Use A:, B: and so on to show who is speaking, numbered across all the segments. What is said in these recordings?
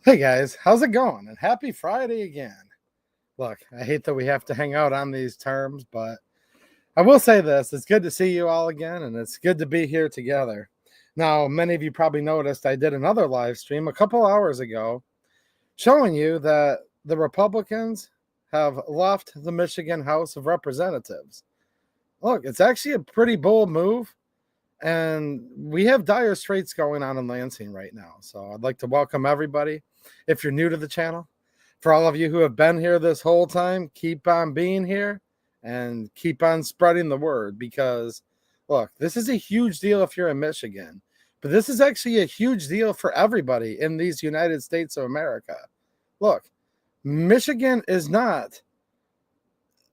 A: Hey guys, how's it going? And happy Friday again. Look, I hate that we have to hang out on these terms, but I will say this. It's good to see you all again, and it's good to be here together. Now, many of you probably noticed I did another live stream a couple hours ago showing you that the Republicans have left the Michigan House of Representatives. Look, it's actually a pretty bold move, and we have dire straits going on in Lansing right now. So I'd like to welcome everybody. If you're new to the channel, for all of you who have been here this whole time, keep on being here and keep on spreading the word, because look, this is a huge deal if you're in Michigan, but this is actually a huge deal for everybody in these United States of America. Look, Michigan is not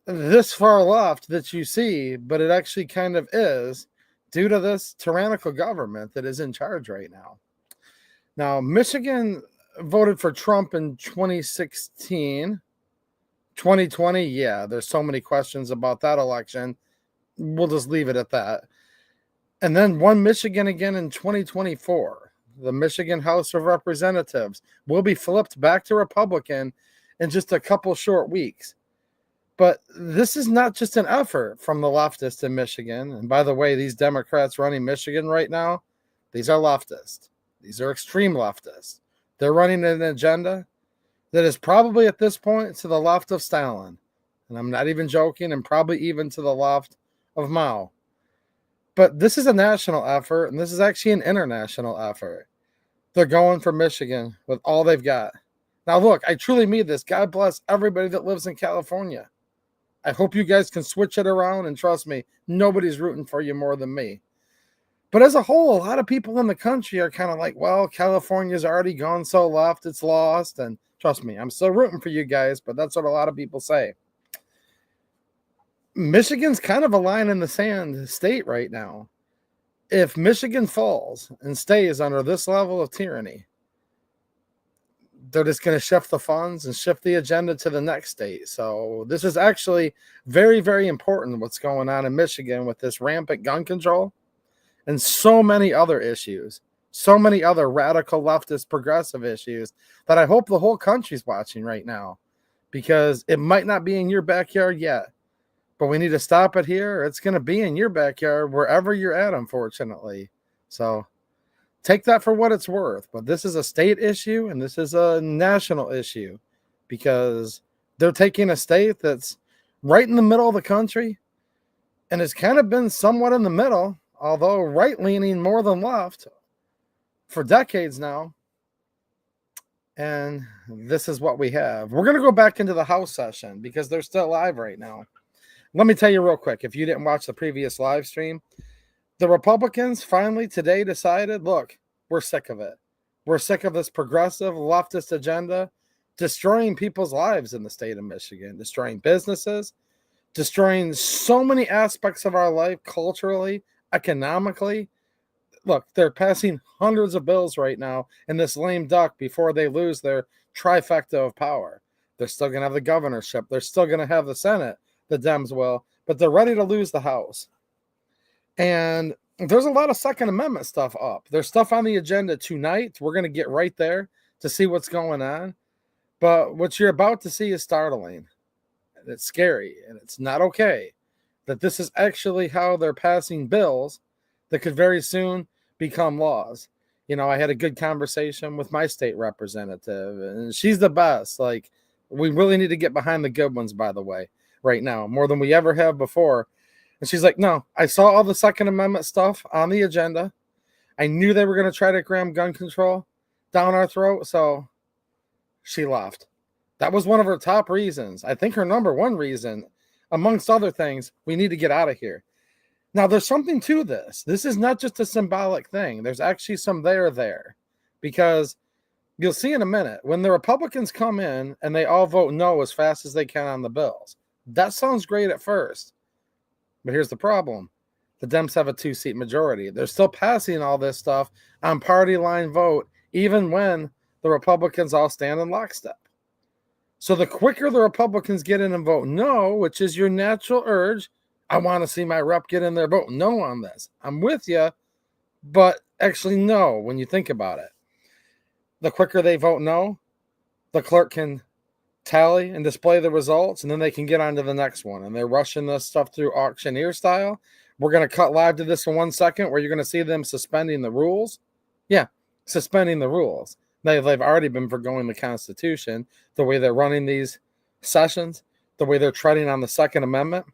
A: this far left that you see, but it actually kind of is due to this tyrannical government that is in charge right now. Now, Michigan voted for Trump in 2016. 2020, yeah, there's so many questions about that election. We'll just leave it at that. And then won Michigan again in 2024. The Michigan House of Representatives will be flipped back to Republican in just a couple short weeks. But this is not just an effort from the leftists in Michigan. And by the way, these Democrats running Michigan right now, these are leftists. These are extreme leftists. They're running an agenda that is probably at this point to the left of Stalin. And I'm not even joking, and probably even to the left of Mao. But this is a national effort, and this is actually an international effort. They're going for Michigan with all they've got. Now, look, I truly mean this. God bless everybody that lives in California. I hope you guys can switch it around, and trust me, nobody's rooting for you more than me. But as a whole, a lot of people in the country are kind of like, well, California's already gone so left, it's lost. And trust me, I'm still rooting for you guys, but that's what a lot of people say. Michigan's kind of a line in the sand state right now. If Michigan falls and stays under this level of tyranny, they're just going to shift the funds and shift the agenda to the next state. So this is actually very, very important what's going on in Michigan with this rampant gun control and so many other issues, so many other radical leftist progressive issues that I hope the whole country's watching right now, because it might not be in your backyard yet, but we need to stop it here. It's going to be in your backyard wherever you're at, unfortunately. So take that for what it's worth. But this is a state issue and this is a national issue, because they're taking a state that's right in the middle of the country and has kind of been somewhat in the middle, although right-leaning more than left for decades now. And this is what we have. We're going to go back into the House session because they're still live right now. Let me tell you real quick, if you didn't watch the previous live stream, the Republicans finally today decided, look, we're sick of it. We're sick of this progressive leftist agenda destroying people's lives in the state of Michigan, destroying businesses, destroying so many aspects of our life culturally, economically. Look, they're passing hundreds of bills right now in this lame duck before they lose their trifecta of power. They're still going to have the governorship. They're still going to have the Senate, the Dems will, but they're ready to lose the House. And there's a lot of Second Amendment stuff up. There's stuff on the agenda tonight. We're going to get right there to see what's going on. But what you're about to see is startling. And it's scary, and it's not okay that this is actually how they're passing bills that could very soon become laws. You know, I had a good conversation with my state representative, and she's the best. Like, we really need to get behind the good ones, by the way, right now, more than we ever have before. And she's like, no, I saw all the Second Amendment stuff on the agenda. I knew they were going to try to cram gun control down our throat, so she left. That was one of her top reasons. I think her number one reason, amongst other things, we need to get out of here. Now, there's something to this. This is not just a symbolic thing. There's actually some there, because you'll see in a minute, when the Republicans come in and they all vote no as fast as they can on the bills, that sounds great at first. But here's the problem. The Dems have a 2-seat majority. They're still passing all this stuff on party line vote, even when the Republicans all stand in lockstep. So the quicker the Republicans get in and vote no, which is your natural urge, I want to see my rep get in there, vote no on this. I'm with you, but actually no, when you think about it. The quicker they vote no, the clerk can tally and display the results, and then they can get on to the next one. And they're rushing this stuff through auctioneer style. We're going to cut live to this in 1 second where you're going to see them suspending the rules. Yeah, suspending the rules. They've already been forgoing the Constitution, the way they're running these sessions, the way they're treading on the Second Amendment.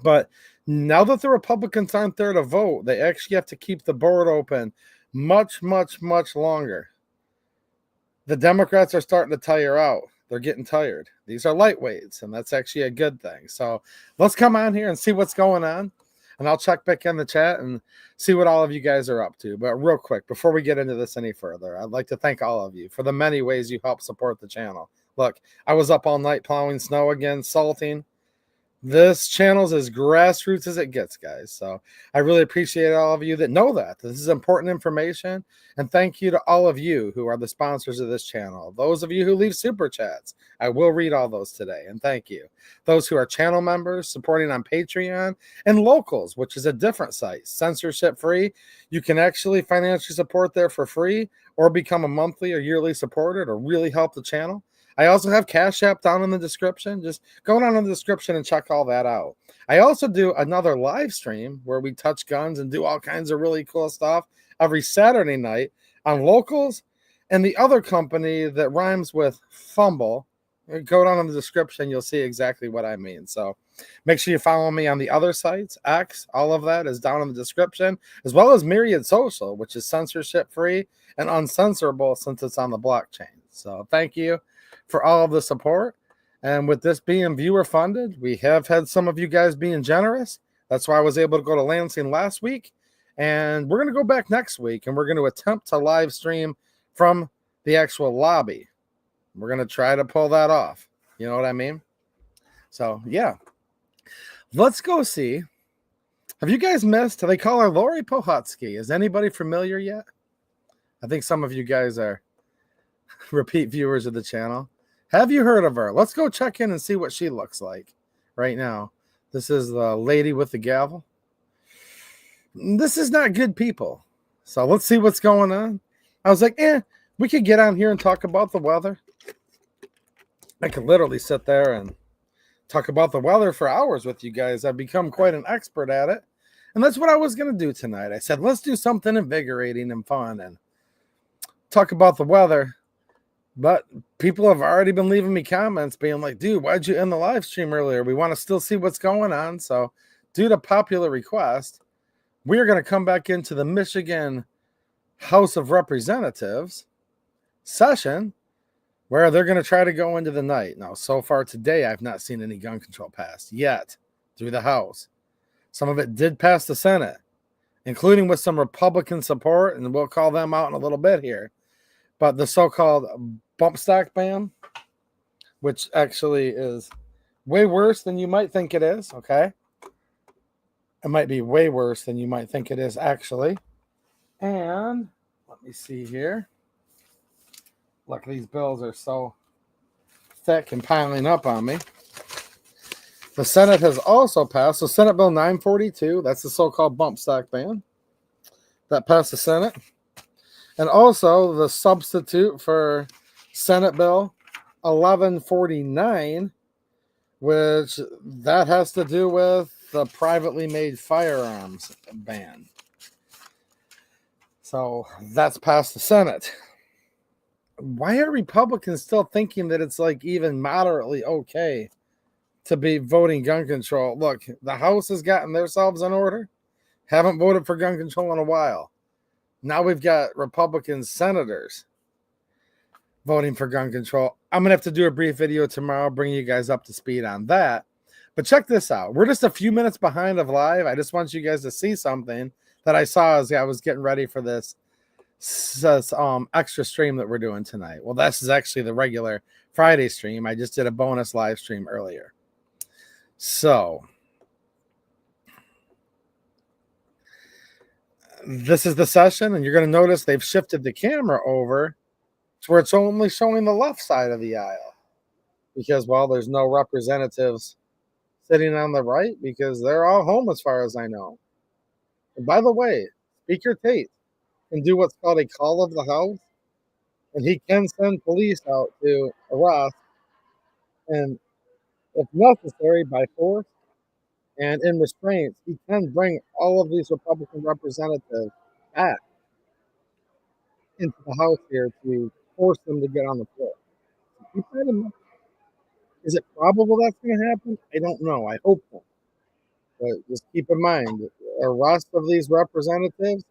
A: But now that the Republicans aren't there to vote, they actually have to keep the board open much, much, much longer. The Democrats are starting to tire out. They're getting tired. These are lightweights, and that's actually a good thing. So let's come on here and see what's going on. And I'll check back in the chat and see what all of you guys are up to. But real quick, before we get into this any further, I'd like to thank all of you for the many ways you help support the channel. Look, I was up all night plowing snow again, salting. This channel's as grassroots as it gets, guys. So I really appreciate all of you that know that. This is important information. And thank you to all of you who are the sponsors of this channel. Those of you who leave super chats, I will read all those today. And thank you. Those who are channel members, supporting on Patreon, and locals, which is a different site, censorship free. You can actually financially support there for free or become a monthly or yearly supporter to really help the channel. I also have Cash App down in the description. Just go down in the description and check all that out. I also do another live stream where we touch guns and do all kinds of really cool stuff every Saturday night on locals and the other company that rhymes with fumble. Go down in the description. You'll see exactly what I mean. So make sure you follow me on the other sites. X, all of that is down in the description, as well as Myriad Social, which is censorship free and uncensorable since it's on the blockchain. So thank you for all of the support. And with this being viewer funded, we have had some of you guys being generous. That's why I was able to go to Lansing last week. And we're going to go back next week, and we're going to attempt to live stream from the actual lobby. We're going to try to pull that off. You know what I mean? So, yeah. Let's go see. Have you guys missed? They call her Lori Pohutsky. Is anybody familiar yet? I think some of you guys are repeat viewers of the channel. Have you heard of her? Let's go check in and see what she looks like right now. This is the lady with the gavel. This is not good people. So let's see what's going on. I was like, we could get on here and talk about the weather. I could literally sit there and talk about the weather for hours with you guys. I've become quite an expert at it. And that's what I was going to do tonight. I said, let's do something invigorating and fun and talk about the weather. But people have already been leaving me comments being like, dude, why'd you end the live stream earlier? We want to still see what's going on. So due to popular request, we're going to come back into the Michigan House of Representatives session where they're going to try to go into the night. Now, so far today, I've not seen any gun control passed yet through the House. Some of it did pass the Senate, including with some Republican support, and we'll call them out in a little bit here. But the so-called bump stock ban, which actually is way worse than you might think it is, okay? It might be way worse than you might think it is, actually. And let me see here. Look, these bills are so thick and piling up on me. The Senate has also passed. So Senate Bill 942, that's the so-called bump stock ban. That passed the Senate. And also the substitute for Senate Bill 1149, which that has to do with the privately made firearms ban. So that's passed the Senate. Why are Republicans still thinking that it's like even moderately okay to be voting gun control? Look, the House has gotten themselves in order. Haven't voted for gun control in a while. Now we've got Republican senators voting for gun control. I'm going to have to do a brief video tomorrow, bring you guys up to speed on that. But check this out. We're just a few minutes behind of live. I just want you guys to see something that I saw as I was getting ready for this extra stream that we're doing tonight. Well, this is actually the regular Friday stream. I just did a bonus live stream earlier. So this is the session, and you're going to notice they've shifted the camera over to where it's only showing the left side of the aisle because, well, there's no representatives sitting on the right because they're all home as far as I know. And by the way, Speaker Tate can do what's called a call of the House and he can send police out to arrest, and if necessary, by force and in restraints, he can bring all of these Republican representatives back into the House here to force them to get on the floor. So keep that in mind. Is it probable that's going to happen? I don't know. I hope not. But just keep in mind, the arrest of these representatives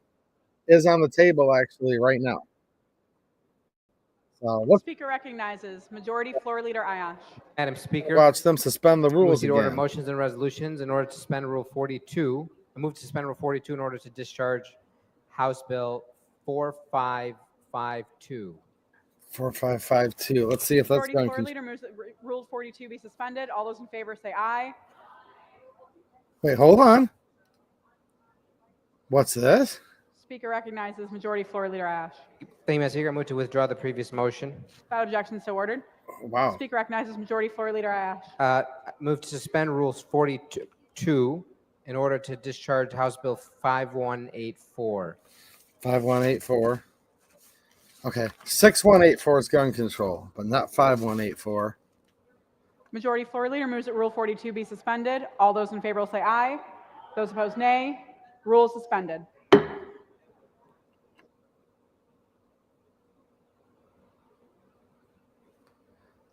A: is on the table actually right now. So let's
B: Speaker recognizes Majority Floor Leader Ayash.
C: Madam Speaker,
A: watch them suspend the
C: move
A: rules
C: to order
A: again.
C: motions and resolutions in order to suspend Rule 42. I move to suspend Rule 42 in order to discharge House Bill 4552.
A: 4552. Let's see if that's
B: Majority
A: going
B: Floor
A: to.
B: Leader moves that Rule 42 be suspended. All those in favor say aye.
A: Wait, hold on. What's this?
B: Speaker recognizes Majority Floor Leader Ayash.
C: Thank you, Madam Speaker. I move to withdraw the previous motion.
B: Without objection, so ordered.
A: Wow.
B: Speaker recognizes Majority Floor Leader Ayash.
C: Move to suspend Rules 42 in order to discharge House Bill 5184.
A: 5184. Okay. 6184 is gun control, but not 5184.
B: Majority Floor Leader moves that Rule 42 be suspended. All those in favor will say aye. Those opposed, nay. Rule is suspended.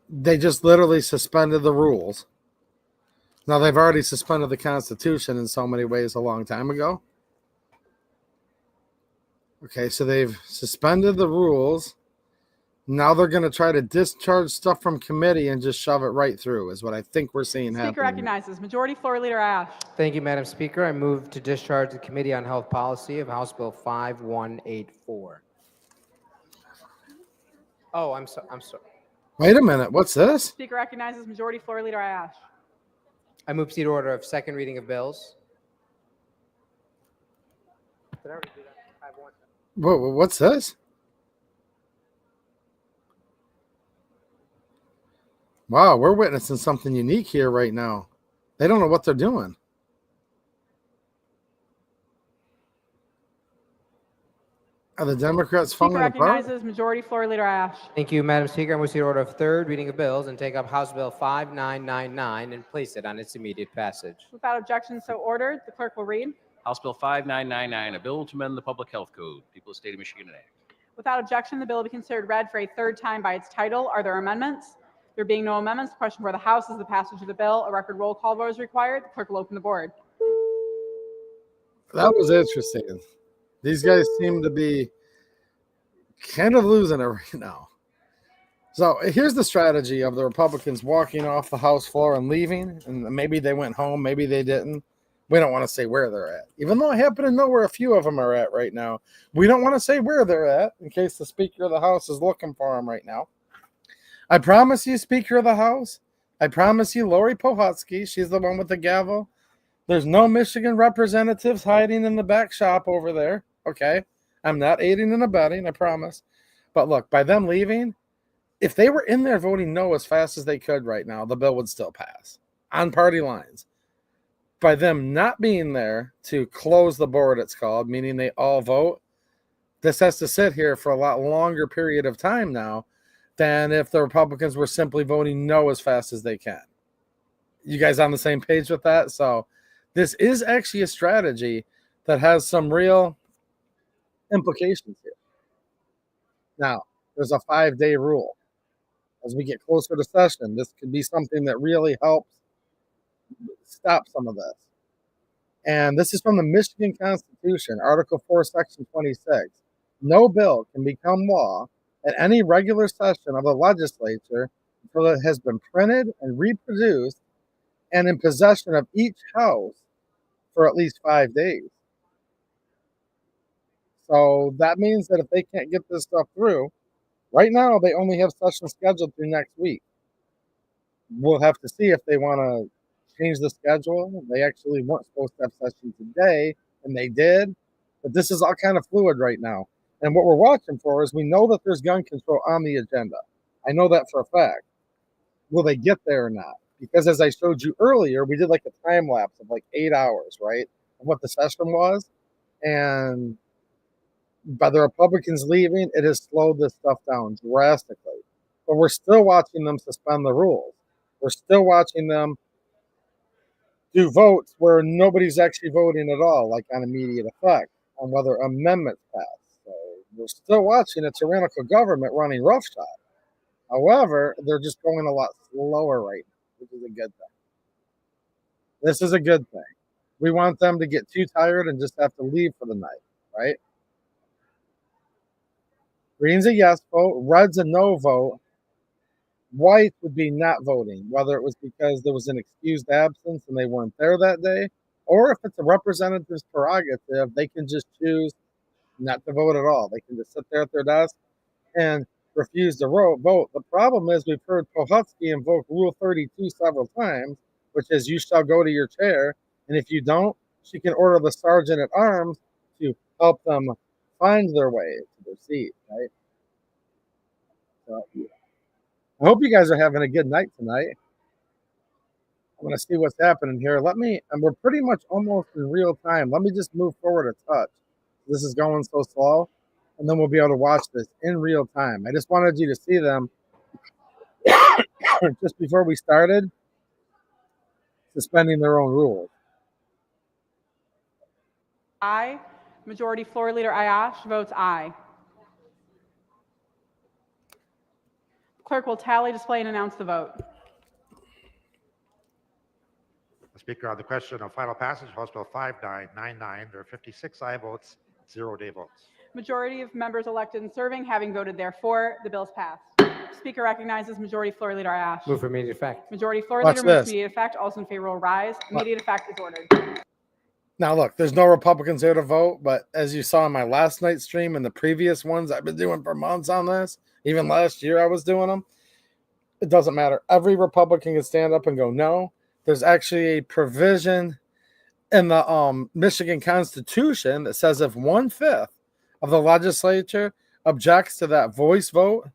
A: They just literally suspended the rules. Now, they've already suspended the Constitution in so many ways a long time ago. Okay, so they've suspended the rules. Now they're going to try to discharge stuff from committee and just shove it right through, is what I think we're seeing happen.
B: Speaker recognizes Majority Floor Leader Ayash.
C: Thank you, Madam Speaker. I move to discharge the Committee on Health Policy of House Bill 5184. Oh, I'm sorry.
A: Wait a minute. What's this?
B: Speaker recognizes Majority Floor Leader Ayash.
C: I move to see the order of second reading of bills. Did I already do that? I have one.
A: What's this? Wow, we're witnessing something unique here right now. They don't know what they're doing. Are the Democrats
B: Speaker
A: falling apart?
B: recognizes Majority Floor Leader Ayash.
C: Thank you, Madam Speaker. I move to see the order of third reading of bills and take up House Bill 5999 and place it on its immediate passage.
B: Without objection, so ordered. The clerk will read.
D: House Bill 5999, a bill to amend the Public Health Code, People of the State of Michigan and Act.
B: Without objection, the bill will be considered read for a third time by its title. Are there amendments? There being no amendments, the question for the House is the passage of the bill. A record roll call vote is required. The clerk will open the board.
A: That was interesting. These guys seem to be kind of losing it right now. So here's the strategy of the Republicans walking off the House floor and leaving. And maybe they went home, maybe they didn't. We don't want to say where they're at. Even though I happen to know where a few of them are at right now, we don't want to say where they're at in case the Speaker of the House is looking for them right now. I promise you, Speaker of the House, I promise you, Lori Pohotsky, she's the one with the gavel. There's no Michigan representatives hiding in the back shop over there. Okay? I'm not aiding and abetting, I promise. But look, by them leaving, if they were in there voting no as fast as they could right now, the bill would still pass on party lines. By them not being there to close the board, it's called, meaning they all vote, this has to sit here for a lot longer period of time now than if the Republicans were simply voting no as fast as they can. You guys on the same page with that? So this is actually a strategy that has some real implications here. Now, there's a 5-day rule. As we get closer to session, this could be something that really helps stop some of this. And this is from the Michigan Constitution, Article 4, Section 26. No bill can become law at any regular session of the legislature until it has been printed and reproduced and in possession of each house for at least 5 days. So that means that if they can't get this stuff through, right now they only have session scheduled through next week. We'll have to see if they want to change the schedule. They actually weren't supposed to have session today, and they did. But this is all kind of fluid right now. And what we're watching for is we know that there's gun control on the agenda. I know that for a fact. Will they get there or not? Because as I showed you earlier, we did like a time lapse of like 8 hours, right? Of what the session was. And by the Republicans leaving, it has slowed this stuff down drastically. But we're still watching them suspend the rules. We're still watching them do votes where nobody's actually voting at all, like on immediate effect, on whether amendments pass. So we're still watching a tyrannical government running roughshod. However, they're just going a lot slower right now, which is a good thing. This is a good thing. We want them to get too tired and just have to leave for the night, right? Green's a yes vote, red's a no vote. White would be not voting, whether it was because there was an excused absence and they weren't there that day, or if it's a representative's prerogative, they can just choose not to vote at all. They can just sit there at their desk and refuse to vote. The problem is we've heard Pohutsky invoke Rule 32 several times, which is you shall go to your chair, and if you don't, she can order the sergeant at arms to help them find their way to their seat, right? So, yeah. I hope you guys are having a good night tonight. I'm going to see what's happening here. And we're pretty much almost in real time. Let me just move forward a touch. This is going so slow, and then we'll be able to watch this in real time. I just wanted you to see them just before we started suspending their own rules.
B: Aye. Majority Floor Leader Ayash votes aye. Clerk will tally, display, and announce the vote.
E: The Speaker, on the question of final passage, House Bill 5999, there are 56 aye votes, 0 nay votes.
B: Majority of members elected and serving having voted therefore, the bill is passed. Speaker recognizes Majority Floor Leader Ayash.
C: Move for immediate effect.
B: Majority Floor
A: Watch
B: Leader moves
A: this.
B: immediate effect. Also in favor will rise. Immediate effect is ordered.
A: Now, look, there's no Republicans here to vote, but as you saw in my last night's stream and the previous ones I've been doing for months on this, even last year I was doing them, it doesn't matter. Every Republican can stand up and go, no. There's actually a provision in the Michigan Constitution that says if 1/5 of the legislature objects to that voice vote,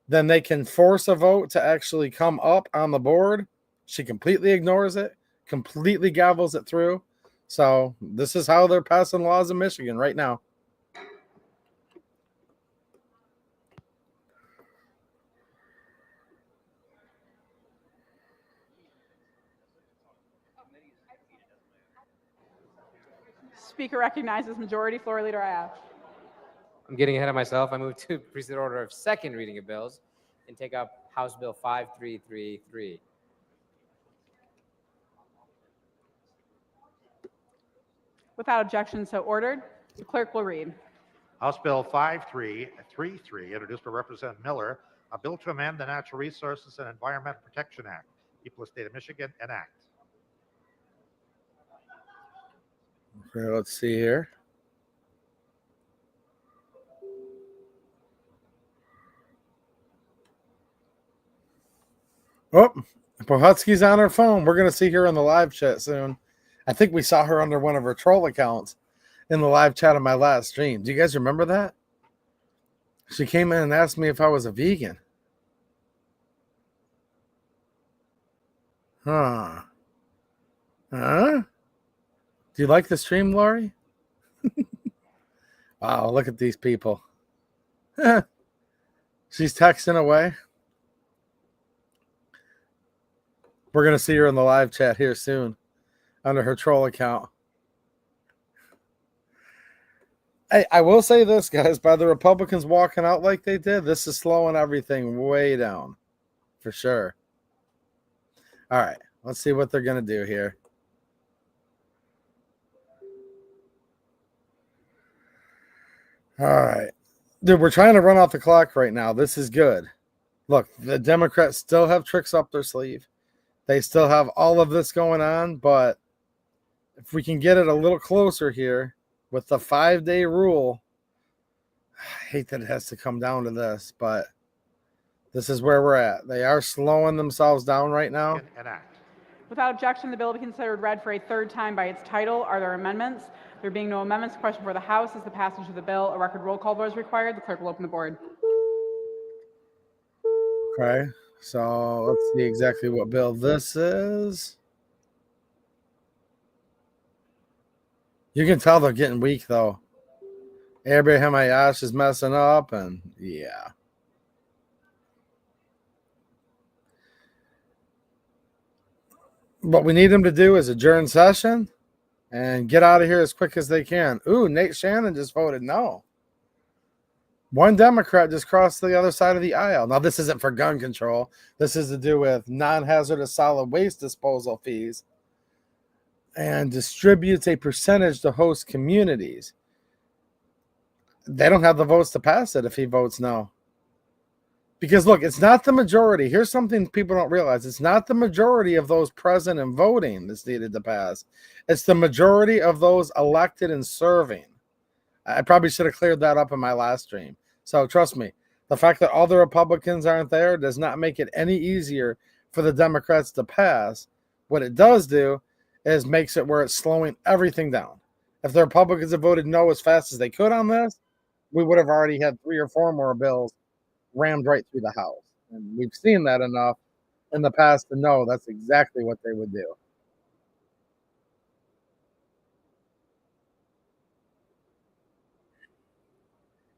A: then they can force a vote to actually come up on the board. She completely ignores it, completely gavels it through. So this is how they're passing laws in Michigan right now.
B: Speaker recognizes Majority Floor Leader Ayash.
C: I'm getting ahead of myself. I move to proceed order of second reading of bills and take up House Bill 5333.
B: Without objection, so ordered. The clerk will read.
E: House Bill 5333, introduced by Representative Miller, a bill to amend the Natural Resources and Environmental Protection Act. People of the State of Michigan enact.
A: Okay, let's see here. Oh, Pohutsky's on her phone. We're going to see her in the live chat soon. I think we saw her under one of her troll accounts in the live chat of my last stream. Do you guys remember that? She came in and asked me if I was a vegan. Huh? Do you like the stream, Lori? Wow, look at these people. She's texting away. We're going to see her in the live chat here soon under her troll account. I will say this, guys, by the Republicans walking out like they did, this is slowing everything way down for sure. All right, let's see what they're going to do here. All right. Dude, we're trying to run off the clock right now. This is good. Look, the Democrats still have tricks up their sleeve. They still have all of this going on, but if we can get it a little closer here with the 5-day rule, I hate that it has to come down to this, but this is where we're at. They are slowing themselves down right now.
E: Enact.
B: Without objection, the bill will be considered read for a third time by its title. Are there amendments? There being no amendments, the question for the House is the passage of the bill. A record roll call vote is required. The clerk will open the board.
A: Okay, so let's see exactly what bill this is. You can tell they're getting weak, though. Abraham Ayash is messing up, and yeah. What we need them to do is adjourn session and get out of here as quick as they can. Ooh, Nate Shannon just voted no. One Democrat just crossed the other side of the aisle. Now, this isn't for gun control. This is to do with non-hazardous solid waste disposal fees and distributes a percentage to host communities. They don't have the votes to pass it if he votes no. Because, look, it's not the majority. Here's something people don't realize. It's not the majority of those present and voting that's needed to pass. It's the majority of those elected and serving. I probably should have cleared that up in my last stream. So trust me, the fact that all the Republicans aren't there does not make it any easier for the Democrats to pass. What it does do is makes it where it's slowing everything down. If the Republicans had voted no as fast as they could on this, we would have already had 3 or 4 more bills rammed right through the House. And we've seen that enough in the past to know that's exactly what they would do.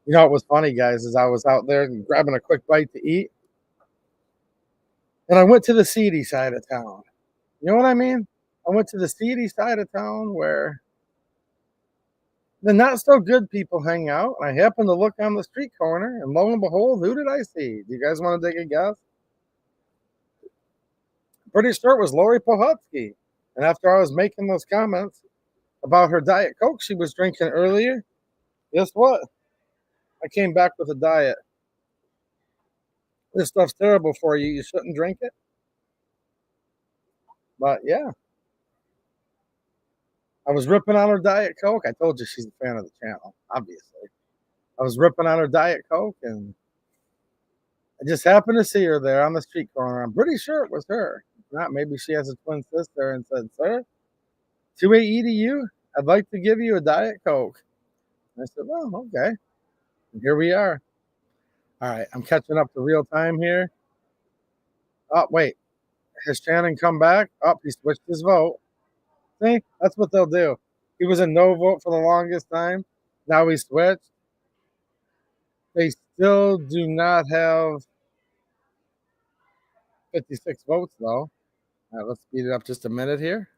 A: You know what was funny, guys, is I was out there and grabbing a quick bite to eat. And I went to the seedy side of town. You know what I mean? I went to the seedy side of town where the not so good people hang out. I happened to look on the street corner, and lo and behold, who did I see? Do you guys want to take a guess? Pretty sure it was Lori Pohutsky. And after I was making those comments about her Diet Coke she was drinking earlier, guess what? I came back with a diet. This stuff's terrible for you. You shouldn't drink it. But yeah, I was ripping on her Diet Coke. I told you she's a fan of the channel, obviously. I was ripping on her Diet Coke, and I just happened to see her there on the street corner. I'm pretty sure it was her. If not, maybe she has a twin sister and said, "Sir, 2AE to you. I'd like to give you a Diet Coke." And I said, "Well, okay." And here we are. All right, I'm catching up to real time here. Oh, wait. Has Shannon come back? Oh, he switched his vote. See, that's what they'll do. He was a no vote for the longest time. Now he switched. They still do not have 56 votes, though. All right, let's speed it up just a minute here.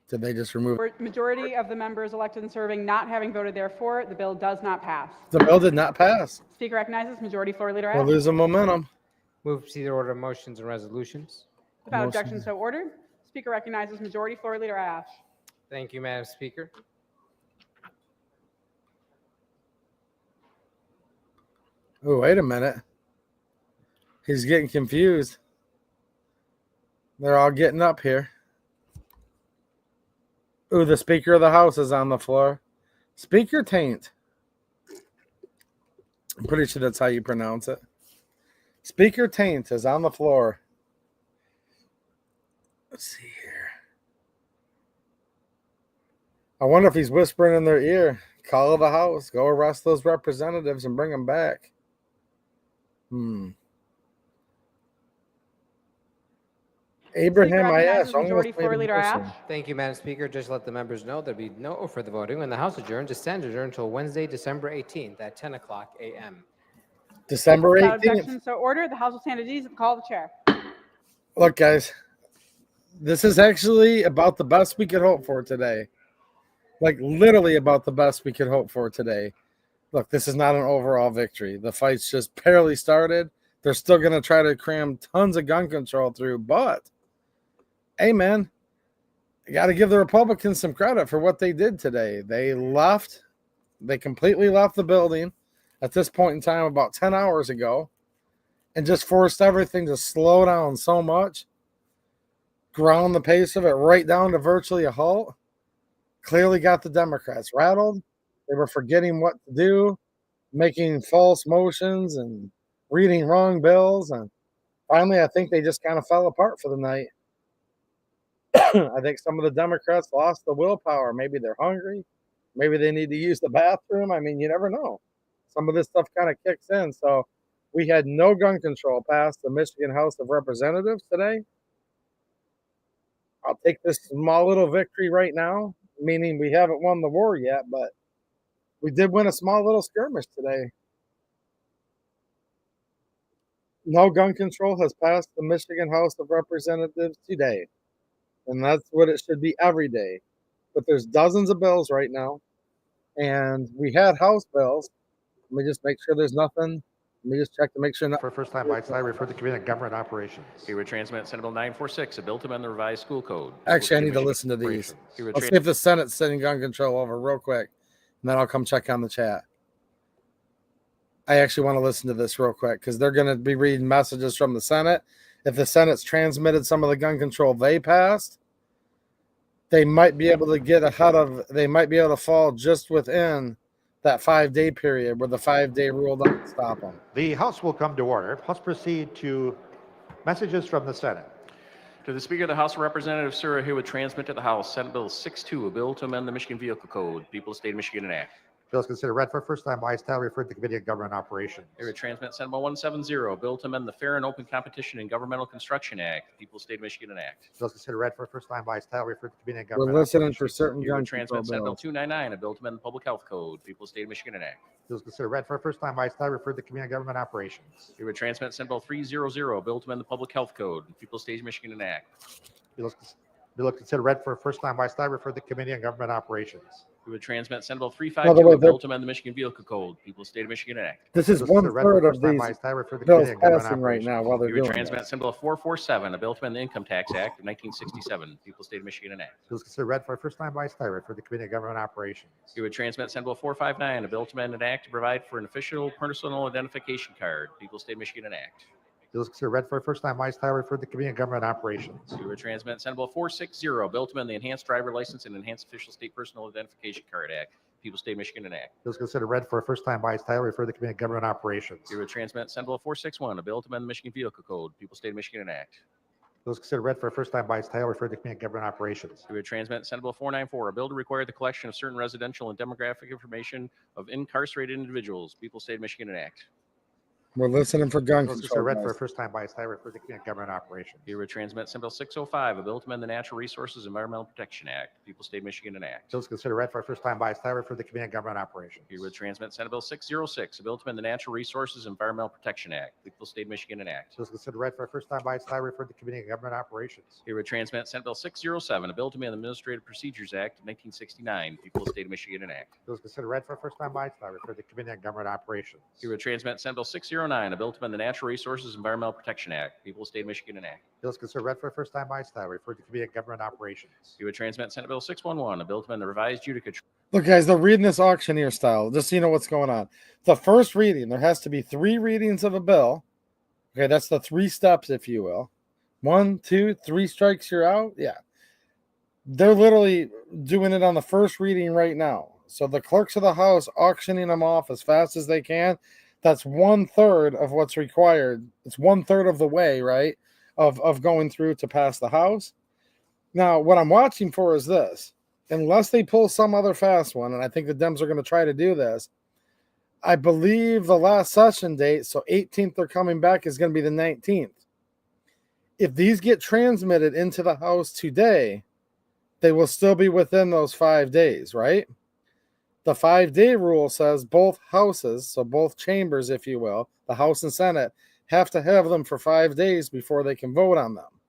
A: Did they just remove?
B: Majority of the members elected and serving not having voted therefore, the bill does not pass.
A: The bill did not pass.
B: Speaker recognizes Majority Floor Leader
A: We're
B: Ash.
A: losing momentum.
C: Move to see the order of motions and resolutions.
B: Without
A: Motion.
B: objection, so ordered. Speaker recognizes Majority Floor Leader Ash.
C: Thank you, Madam Speaker.
A: Oh, wait a minute. He's getting confused. They're all getting up here. Ooh, the Speaker of the House is on the floor. Speaker Taint. I'm pretty sure that's how you pronounce it. Speaker Taint is on the floor. Let's see here. I wonder if he's whispering in their ear. Call of the House. Go arrest those representatives and bring them back. Abraham Ayash.
B: Majority Floor Leader Ash.
C: Thank you, Madam Speaker. Just let the members know there'll be no further voting when the House adjourns to stand adjourned until Wednesday, December 18th at 10 o'clock a.m.
A: December
B: Without
A: 18th.
B: objection, so ordered. The House will stand at ease and call the chair.
A: Look, guys, this is actually about the best we could hope for today. Like, literally about the best we could hope for today. Look, this is not an overall victory. The fight's just barely started. They're still going to try to cram tons of gun control through, but hey, man, you got to give the Republicans some credit for what they did today. They completely left the building at this point in time about 10 hours ago and just forced everything to slow down so much, ground the pace of it right down to virtually a halt. Clearly got the Democrats rattled. They were forgetting what to do, making false motions and reading wrong bills. And finally, I think they just kind of fell apart for the night. I think some of the Democrats lost the willpower. Maybe they're hungry. Maybe they need to use the bathroom. I mean, you never know. Some of this stuff kind of kicks in. So we had no gun control past the Michigan House of Representatives today. I'll take this small little victory right now. meaning we haven't won the war yet, but we did win a small little skirmish today. No gun control has passed the Michigan House of Representatives today. And that's what it should be every day. But there's dozens of bills right now. And we had House bills. Let me just make sure there's nothing. Let me just check to make sure.
E: For first time by its title, refer to Committee on Government Operations.
D: Here we transmit Senate Bill 946, a bill to amend the revised school code.
A: Actually, I need to listen to these. Let's see if the Senate's sending gun control over real quick. And then I'll come check on the chat. I actually want to listen to this real quick because they're going to be reading messages from the Senate. If the Senate's transmitted some of the gun control they passed, they might be able to get ahead of, they might be able to fall just within that 5-day period where the 5-day rule doesn't stop them.
E: The House will come to order. Let's proceed to messages from the Senate.
D: To the Speaker of the House of Representatives, sir, I herewith transmit to the House Senate Bill 62, a bill to amend the Michigan Vehicle Code. People of the State of Michigan enact.
E: Bill is considered read for first time by its title, referred to Committee on Government Operations.
D: Here we transmit Senate Bill 170, a bill to amend the Fair and Open Competition in Governmental Construction Act. People of the State of Michigan enact.
E: Bill is considered read for first time by its title, referred to Committee on
A: We're
E: Government
A: listening for
E: Operations.
A: certain
D: Here we
A: gun
D: transmit
A: control
D: Senate Bill
A: bills.
D: 299, a bill to amend the Public Health Code. People of the State of Michigan enact.
E: Bill is considered read for first time by its title, referred to Committee on Government Operations.
D: Here we transmit Senate Bill 300, a bill to amend the Public Health Code. People of the State of Michigan enact.
E: Bill is considered read for first time by its title, referred to Committee on Government Operations.
D: We would transmit Senate Bill
A: By the
D: 352,
A: way,
D: a bill to amend the Michigan Vehicle Code. People of the State of Michigan enact.
A: This is
E: Bill considered read for
A: 1/3 of
E: first time
A: these
E: by its title, referred to
A: bills
E: Committee on Government
A: passing right now
E: Operations.
A: while they're
D: We would
A: doing
D: transmit
A: this.
D: Senate Bill 447, a bill to amend the Income Tax Act of 1967. People of the State of Michigan enact.
E: Bill is considered read for first time by its title, referred to Committee on Government Operations.
D: We would transmit Senate Bill 459, a bill to amend an act to provide for an official personal identification card. People of the State of Michigan enact.
E: Bill is considered read for first time by its title, referred to Committee on Government Operations.
D: We would transmit Senate Bill 460, a bill to amend the Enhanced Driver License and Enhanced Official State Personal Identification Card Act. People of the State of Michigan enact.
E: Bill is considered read for first time by its title, referred to Committee on Government Operations.
D: We would transmit Senate Bill 461, a bill to amend the Michigan Vehicle Code. People of the State of Michigan enact.
E: Bill is considered read for first time by its title, referred to Committee on Government Operations.
D: We would transmit Senate Bill 494, a bill to require the collection of certain residential and demographic information of incarcerated individuals. People of the State of Michigan enact.
A: We're listening for gun
E: Bill is
A: control.
E: considered read for
A: guys.
E: first time by its title, referred to Committee on Government Operations.
D: Here we transmit Senate Bill 605, a bill to amend the Natural Resources Environmental Protection Act. People of the State of Michigan enact.
E: Bill is considered read for first time by its title, referred to Committee on Government Operations.
D: Here we transmit Senate Bill 606, a bill to amend the Natural Resources Environmental Protection Act. People of the State of Michigan enact.
E: Bill is considered read for first time by its title, referred to Committee on Government Operations.
D: Here we transmit Senate Bill 607, a bill to amend the Administrative Procedures Act of 1969. People of the State of Michigan enact.
E: Bill is considered read for first time by its title, referred to Committee on Government Operations.
D: Here we transmit Senate Bill 609, a bill to amend the Natural Resources Environmental Protection Act. People of the State of Michigan enact.
E: Bill is considered read for first time by its title, referred to Committee on Government Operations.
D: Here we transmit Senate Bill 611, a bill to amend the revised judicature.
A: Look, guys, they're reading this auctioneer style, just so you know what's going on. The first reading, there has to be 3 readings of a bill. Okay, that's the 3 steps, if you will. 1, 2, 3 strikes, you're out. Yeah. They're literally doing it on the first reading right now. So the clerks of the House auctioning them off as fast as they can. That's 1/3 of what's required. It's 1/3 of the way, right, of going through to pass the House. Now, what I'm watching for is this. Unless they pull some other fast one, and I think the Dems are going to try to do this, I believe the last session date, so 18th they're coming back, is going to be the 19th. If these get transmitted into the House today, they will still be within those 5 days, right? The 5-day rule says both houses, so both chambers, if you will, the House and Senate, have to have them for 5 days before they can vote on them.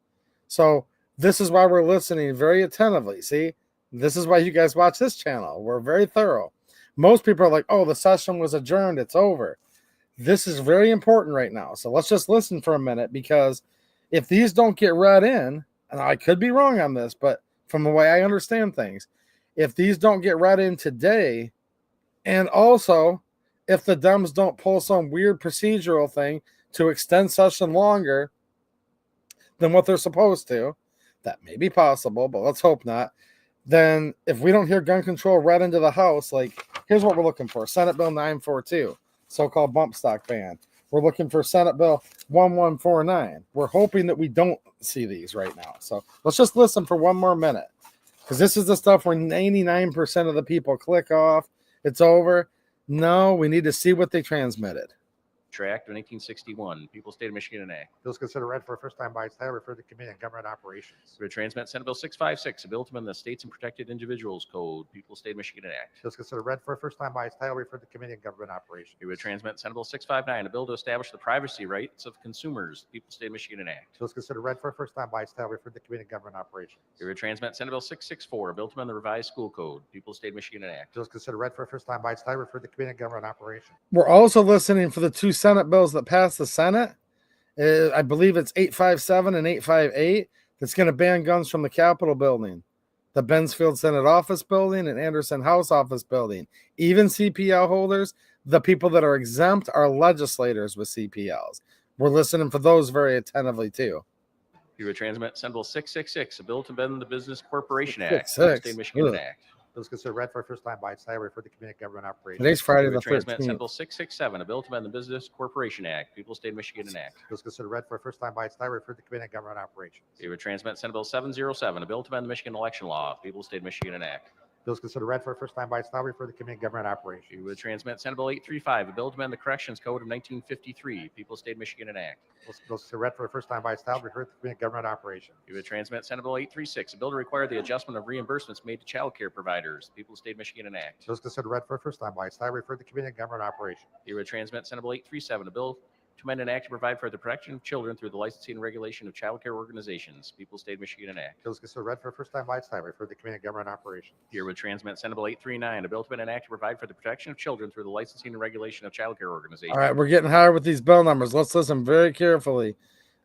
A: So this is why we're listening very attentively. See, this is why you guys watch this channel. We're very thorough. Most people are like, oh, the session was adjourned. It's over. This is very important right now. So let's just listen for a minute, because if these don't get read in, and I could be wrong on this, but from the way I understand things, if these don't get read in today, and also if the Dems don't pull some weird procedural thing to extend session longer than what they're supposed to, that may be possible, but let's hope not. Then if we don't hear gun control read into the House, like, here's what we're looking for. Senate Bill 942, so-called bump stock ban. We're looking for Senate Bill 1149. We're hoping that we don't see these right now. So let's just listen for one more minute, because this is the stuff where 99% of the people click off. It's over. No, we need to see what they transmitted.
D: Act of 1961, People, State of Michigan enact.
E: Bills considered read for a first time by its title, referred to Committee on Government Operations.
D: We transmit Senate Bill 656, a bill to amend the States and Protected Individuals Code, People, State of Michigan enact.
E: Bills considered read for a first time by its title, referred to Committee on Government Operations.
D: We would transmit Senate Bill 659, a bill to establish the privacy rights of consumers, People, State of Michigan enact.
E: Bills considered read for a first time by its title, referred to Committee on Government Operations.
D: We would transmit Senate Bill 664, a bill to amend the revised school code, People, State of Michigan enact.
E: Bills considered read for a first time by its title, referred to Committee on Government Operations.
A: We're also listening for the two Senate bills that passed the Senate. I believe it's 857 and 858. That's going to ban guns from the Capitol building, the Bensfield Senate office building, and Anderson House office building. Even CPL holders, the people that are exempt are legislators with CPLs. We're listening for those very attentively too.
D: We would transmit Senate Bill 666, a bill to amend the Business Corporation Act,
A: 666.
D: People, State of Michigan
A: Ugh.
D: enact.
E: Bills considered read for a first time by its title, referred to Committee on Government Operations.
A: Today's Friday
D: We
A: the
D: would transmit
A: 13th.
D: Senate Bill 667, a bill to amend the Business Corporation Act, People, State of Michigan enact.
E: Bills considered read for a first time by its title, referred to Committee on Government Operations.
D: We would transmit Senate Bill 707, a bill to amend the Michigan election law, People, State of Michigan enact.
E: Bills considered read for a first time by its title, referred to Committee on Government Operations.
D: We would transmit Senate Bill 835, a bill to amend the Corrections Code of 1953, People, State of Michigan enact.
E: Bills considered read for a first time by its title, referred to Committee on Government Operations.
D: We would transmit Senate Bill 836, a bill to require the adjustment of reimbursements made to child care providers, People, State of Michigan enact.
E: Bills considered read for a first time by its title, referred to Committee on Government Operations.
D: We would transmit Senate Bill 837, a bill to amend an act to provide for the protection of children through the licensing and regulation of child care organizations, People, State of Michigan enact.
E: Bills considered read for a first time by its title, referred to Committee on Government Operations.
D: Here would transmit Senate Bill 839, a bill to amend an act to provide for the protection of children through the licensing and regulation of child care organizations.
A: All right, we're getting higher with these bill numbers. Let's listen very carefully.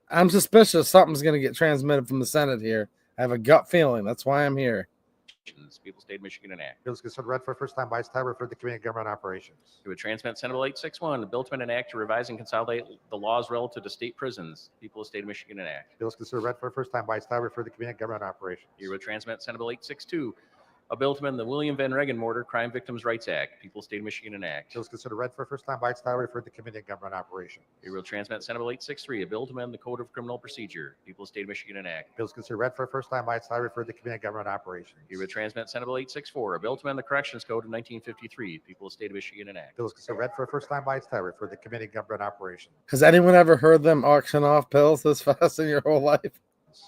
A: I'm suspicious something's going to get transmitted from the Senate here. I have a gut feeling. That's why I'm here.
D: People, State of Michigan enact.
E: Bills considered read for a first time by its title, referred to Committee on Government Operations.
D: It would transmit Senate Bill 861, a bill to amend an act to revise and consolidate the laws relative to state prisons, People, State of Michigan enact.
E: Bills considered read for a first time by its title, referred to Committee on Government Operations.
D: Here would transmit Senate Bill 862, a bill to amend the William Van Regan Mortar Crime Victims' Rights Act, People, State of Michigan enact.
E: Bills considered read for a first time by its title, referred to Committee on Government Operations.
D: Here will transmit Senate Bill 863, a bill to amend the Code of Criminal Procedure, People, State of Michigan enact.
E: Bills considered read for a first time by its title, referred to Committee on Government Operations.
D: Here would transmit Senate Bill 864, a bill to amend the Corrections Code of 1953, People, State of Michigan enact.
E: Bills considered read for a first time by its title, referred to Committee on Government Operations.
A: Has anyone ever heard them auction off pills this fast in your whole life?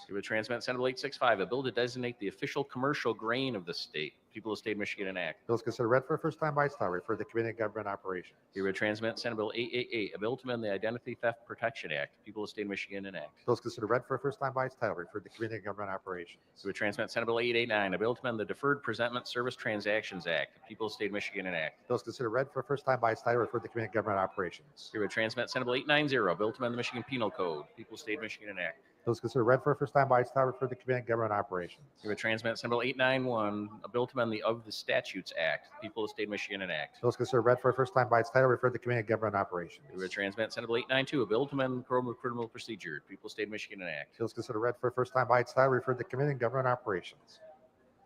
D: It would transmit Senate Bill 865, a bill to designate the official commercial grain of the state, People of the State of Michigan enact.
E: Bills considered read for a first time by its title, referred to Committee on Government Operations.
D: Here would transmit Senate Bill 888, a bill to amend the Identity Theft Protection Act, People of the State of Michigan enact.
E: Bills considered read for a first time by its title, referred to Committee on Government Operations.
D: It would transmit Senate Bill 889, a bill to amend the Deferred Presentment Service Transactions Act, People of the State of Michigan enact.
E: Bills considered read for a first time by its title, referred to Committee on Government Operations.
D: Here would transmit Senate Bill 890, a bill to amend the Michigan Penal Code, People of the State of Michigan enact.
E: Bills considered read for a first time by its title, referred to Committee on Government Operations.
D: Here would transmit Senate Bill 891, a bill to amend the Of the Statutes Act, People of the State of Michigan enact.
E: Bills considered read for a first time by its title, referred to Committee on Government Operations.
D: Here would transmit Senate Bill 892, a bill to amend the Code of Criminal Procedure, People of the State of Michigan enact.
E: Bills considered read for a first time by its title, referred to Committee on Government Operations.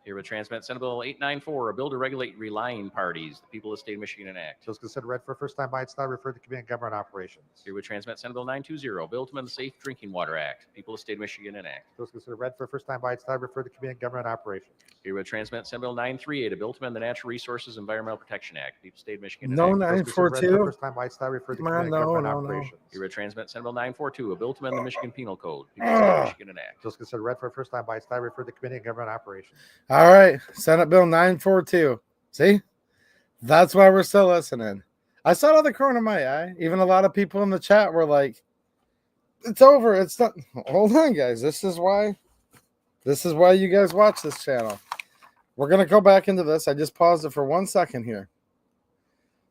D: Here would transmit Senate Bill 894, a bill to regulate relying parties, the People of the State of Michigan enact.
E: Bills considered read for a first time by its title, referred to Committee on Government Operations.
D: Here would transmit Senate Bill 920, a bill to amend the Safe Drinking Water Act, People of the State of Michigan enact.
E: Bills considered read for a first time by its title, referred to Committee on Government Operations.
D: Here would transmit Senate Bill 938, a bill to amend the Natural Resources Environmental Protection Act, People of the State of Michigan
A: No,
D: enact.
E: Bills considered read for a
A: 942.
E: first time by its title, referred to
A: Come on,
E: Committee on Government
A: no, no.
E: Operations.
D: Here would transmit Senate Bill 942, a bill to amend the Michigan Penal Code, People of the State of Michigan enact.
E: Bills considered read for a first time by its title, referred to Committee on Government Operations.
A: All right, Senate Bill 942. See, that's why we're still listening. I saw the corner of my eye. Even a lot of people in the chat were like, "It's over. It's not." Hold on, guys. This is why you guys watch this channel. We're gonna go back into this. I just paused it for 1 second here.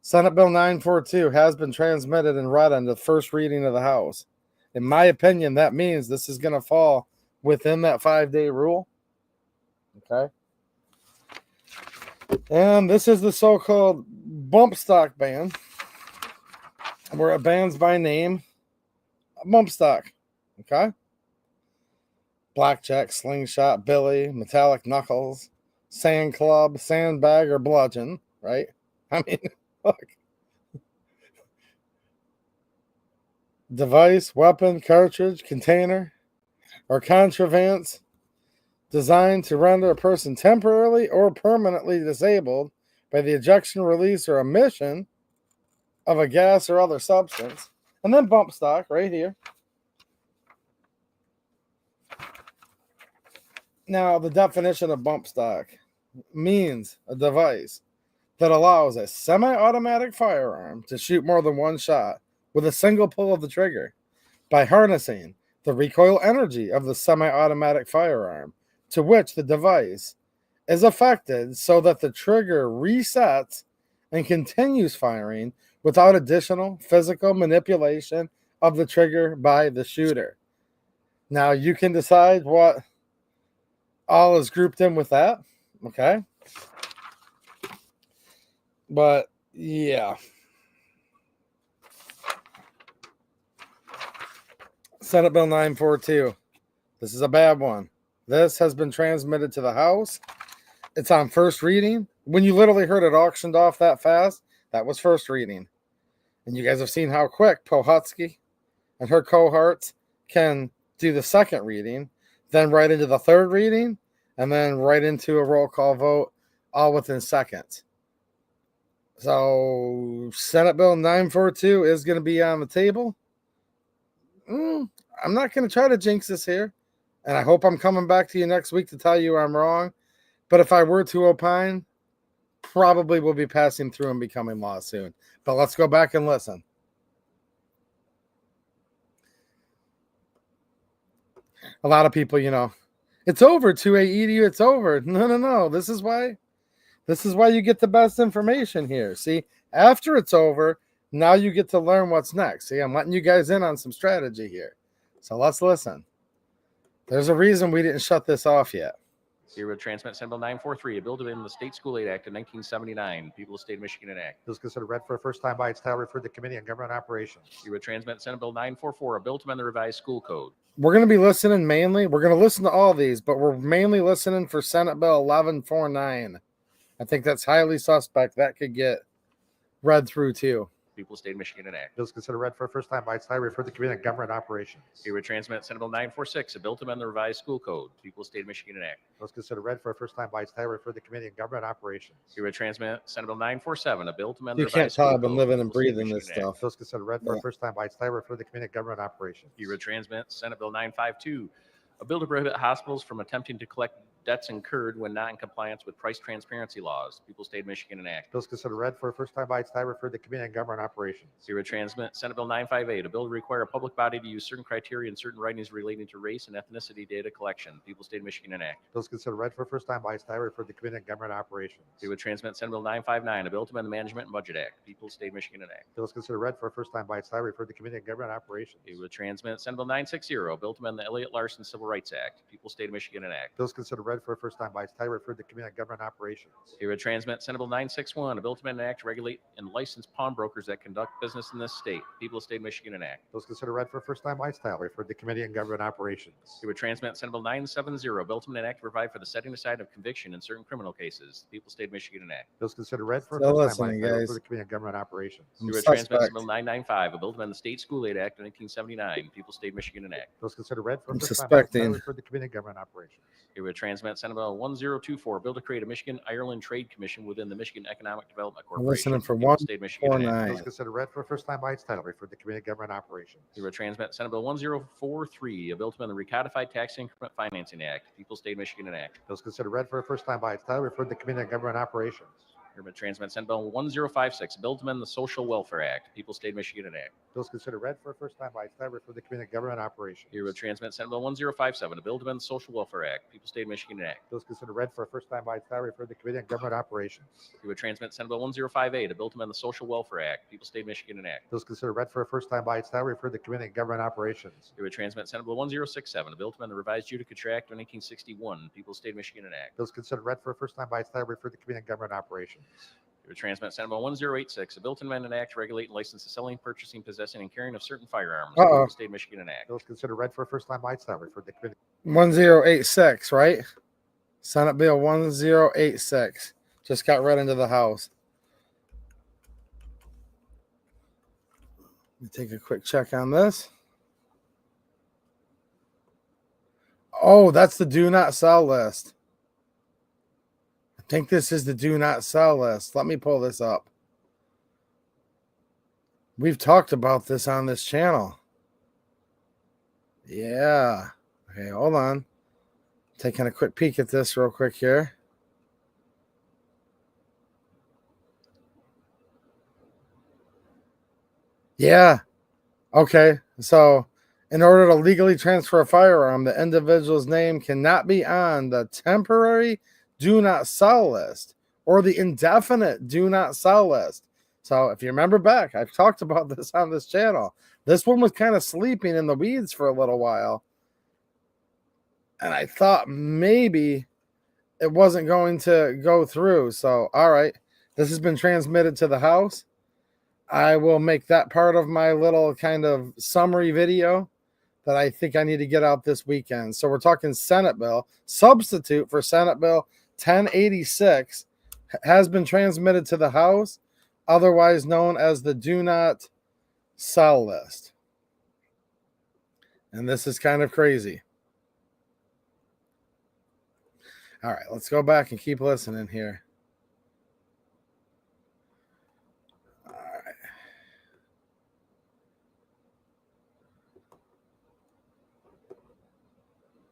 A: Senate Bill 942 has been transmitted and read on the first reading of the House. In my opinion, that means this is gonna fall within that 5-day rule. Okay. And this is the so-called bump stock ban, where it bans by name a bump stock. Okay? Blackjack, slingshot, billy, metallic knuckles, sand club, sandbag, or bludgeon, right? I mean, look. Device, weapon, cartridge, container, or contrivance designed to render a person temporarily or permanently disabled by the ejection, release, or emission of a gas or other substance. And then bump stock right here. Now, the definition of bump stock means a device that allows a semi-automatic firearm to shoot more than one shot with a single pull of the trigger by harnessing the recoil energy of the semi-automatic firearm to which the device is affected so that the trigger resets and continues firing without additional physical manipulation of the trigger by the shooter. Now, you can decide what all is grouped in with that, okay? But, yeah. Senate Bill 942. This is a bad one. This has been transmitted to the House. It's on first reading. When you literally heard it auctioned off that fast, that was first reading. And you guys have seen how quick Pohutsky and her cohorts can do the second reading, then right into the third reading, and then right into a roll call vote, all within seconds. So Senate Bill 942 is going to be on the table. I'm not going to try to jinx this here, and I hope I'm coming back to you next week to tell you I'm wrong. But if I were to opine, probably will be passing through and becoming law soon. But let's go back and listen. A lot of people, it's over, 2A Edu, it's over. No. This is why you get the best information here. See, after it's over, now you get to learn what's next. See, I'm letting you guys in on some strategy here. So let's listen. There's a reason we didn't shut this off yet.
D: Here with transmit Senate Bill 943, a bill to amend the State School Aid Act of 1979, People of the State of Michigan enact.
E: Bills considered read for a first time by its title, referred to Committee on Government Operations.
D: Here with transmit Senate Bill 944, a bill to amend the revised school code.
A: We're going to be listening mainly. We're going to listen to all these, but we're mainly listening for Senate Bill 1149. I think that's highly suspect. That could get read through too.
D: People of the State of Michigan enact.
E: Bills considered read for a first time by its title, referred to Committee on Government Operations.
D: Here with transmit Senate Bill 946, a bill to amend the revised school code. People of the State of Michigan enact.
E: Bills considered read for a first time by its title, referred to Committee on Government Operations.
D: Here with transmit Senate Bill 947, a bill to amend the
A: You
D: revised
A: can't
D: school
A: tell
D: code.
A: I've been living and
D: People of the State of
A: breathing this
D: Michigan enact.
A: stuff.
E: Bills considered read for a first time by its title, referred to Committee on Government Operations.
D: Here with transmit Senate Bill 952, a bill to prohibit hospitals from attempting to collect debts incurred when not in compliance with price transparency laws. People of the State of Michigan enact.
E: Bills considered read for a first time by its title, referred to Committee on Government Operations.
D: Here with transmit Senate Bill 958, a bill to require a public body to use certain criteria and certain writings relating to race and ethnicity data collection. People of the State of Michigan enact.
E: Bills considered read for a first time by its title, referred to Committee on Government Operations.
D: Here with transmit Senate Bill 959, a bill to amend the Management and Budget Act. People of the State of Michigan enact.
E: Bills considered read for a first time by its title, referred to Committee on Government Operations.
D: Here with transmit Senate Bill 960, a bill to amend the Elliott Larson Civil Rights Act. People of the State of Michigan enact.
E: Bills considered read for a first time by its title, referred to Committee on Government Operations.
D: Here with transmit Senate Bill 961, a bill to amend an act to regulate and license pawnbrokers that conduct business in this state. People of the State of Michigan enact.
E: Bills considered read for a first time by its title, referred to Committee on Government Operations.
D: Here with transmit Senate Bill 970, a bill to amend an act to provide for the setting aside of conviction in certain criminal cases. People of the State of Michigan enact.
E: Bills considered read for a
A: Still
E: first time by
A: listening,
E: its title,
A: guys.
E: referred to Committee on Government Operations.
A: I'm
D: Here with transmit
A: suspect.
D: Senate Bill 995, a bill to amend the State School Aid Act of 1979. People of the State of Michigan enact.
E: Bills considered read for a
A: I'm
E: first time by its
A: suspecting.
E: title, referred to Committee on Government Operations.
D: Here with transmit Senate Bill 1024, a bill to create a Michigan-Ireland Trade Commission within the Michigan Economic Development
A: I'm
D: Corporation.
A: listening for
D: People of the State of Michigan enact.
A: 149.
E: Bills considered read for a first time by its title, referred to Committee on Government Operations.
D: Here with transmit Senate Bill 1043, a bill to amend the Recodified Tax Increment Financing Act. People of the State of Michigan enact.
E: Bills considered read for a first time by its title, referred to Committee on Government Operations.
D: Here with transmit Senate Bill 1056, a bill to amend the Social Welfare Act. People of the State of Michigan enact.
E: Bills considered read for a first time by its title, referred to Committee on Government Operations.
D: Here with transmit Senate Bill 1057, a bill to amend the Social Welfare Act. People of the State of Michigan enact.
E: Bills considered read for a first time by its title, referred to Committee on Government Operations.
D: Here with transmit Senate Bill 1058, a bill to amend the Social Welfare Act. People of the State of Michigan enact.
E: Bills considered read for a first time by its title, referred to Committee on Government Operations.
D: Here with transmit Senate Bill 1067, a bill to amend the Revised Judicature Act of 1961. People of the State of Michigan enact.
E: Bills considered read for a first time by its title, referred to Committee on Government Operations.
D: Here with transmit Senate Bill 1086, a bill to amend an act to regulate and license the selling, purchasing, possessing, and carrying of certain firearms. People of the State of Michigan enact.
E: Bills considered read for a first time by its title, referred to Committee.
A: 1086, right? Senate Bill 1086 just got read into the House. Let me take a quick check on this. Oh, that's the do not sell list. I think this is the do not sell list. Let me pull this up. We've talked about this on this channel. Yeah. Okay, hold on. Taking a quick peek at this real quick here. Yeah. Okay. So, in order to legally transfer a firearm, the individual's name cannot be on the temporary do not sell list or the indefinite do not sell list. So, if you remember back, I've talked about this on this channel. This one was kind of sleeping in the weeds for a little while. And I thought maybe it wasn't going to go through. So, all right, this has been transmitted to the House. I will make that part of my little kind of summary video that I think I need to get out this weekend. So we're talking Senate bill, substitute for Senate bill 1086 has been transmitted to the House, otherwise known as the do not sell list. And this is kind of crazy. All right, let's go back and keep listening here. All right.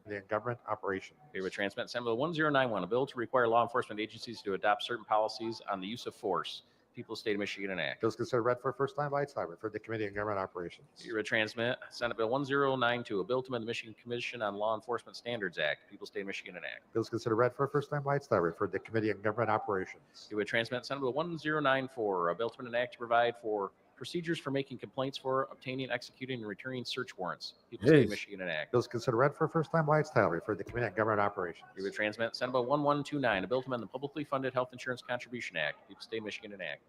E: The government operations.
D: Okay, with transmit Senate Bill 1091, a bill to require law enforcement agencies to adopt certain policies on the use of force. People, State of Michigan, enact.
E: Bills considered read for first time by its title. Referred to Committee on Government Operations.
D: You would transmit Senate Bill 1092, a bill to amend the Michigan Commission on Law Enforcement Standards Act. People, State of Michigan, enact.
E: Bills considered read for first time by its title. Referred to Committee on Government Operations.
D: You would transmit Senate Bill 1094, a bill to amend an act to provide for procedures for making complaints for, obtaining, executing, and returning search warrants. People, State of
A: Jeez.
D: Michigan, enact.
E: Bills considered read for first time by its title. Referred to Committee on Government Operations.
D: You would transmit Senate Bill 1129, a bill to amend the Publicly Funded Health Insurance Contribution Act. People, State of Michigan, enact.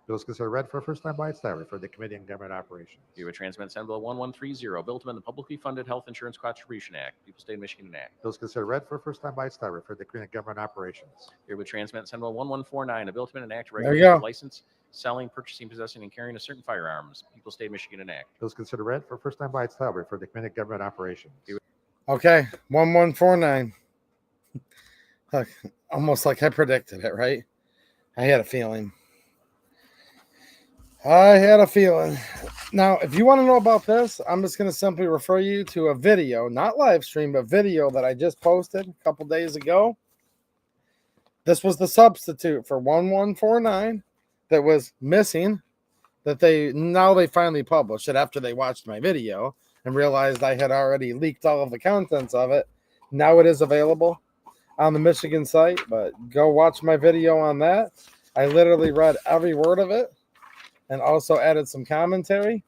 E: Bills considered read for first time by its title. Referred to Committee on Government Operations.
D: You would transmit Senate Bill 1130, a bill to amend the Publicly Funded Health Insurance Contribution Act. People, State of Michigan, enact.
E: Bills considered read for first time by its title. Referred to Committee on Government Operations.
D: You would transmit Senate Bill 1149, a bill to amend an act to
A: There you
D: regulate
A: go.
D: the license, selling, purchasing, possessing, and carrying of certain firearms. People, State of Michigan, enact.
E: Bills considered read for first time by its title. Referred to Committee on Government Operations.
A: Okay, 1149. Look, almost like I predicted it, right? I had a feeling. Now, if you want to know about this, I'm just going to simply refer you to a video, not live stream, but video that I just posted a couple days ago. This was the substitute for 1149 that was missing, that they finally published it after they watched my video and realized I had already leaked all of the contents of it. Now it is available on the Michigan site, but go watch my video on that. I literally read every word of it and also added some commentary.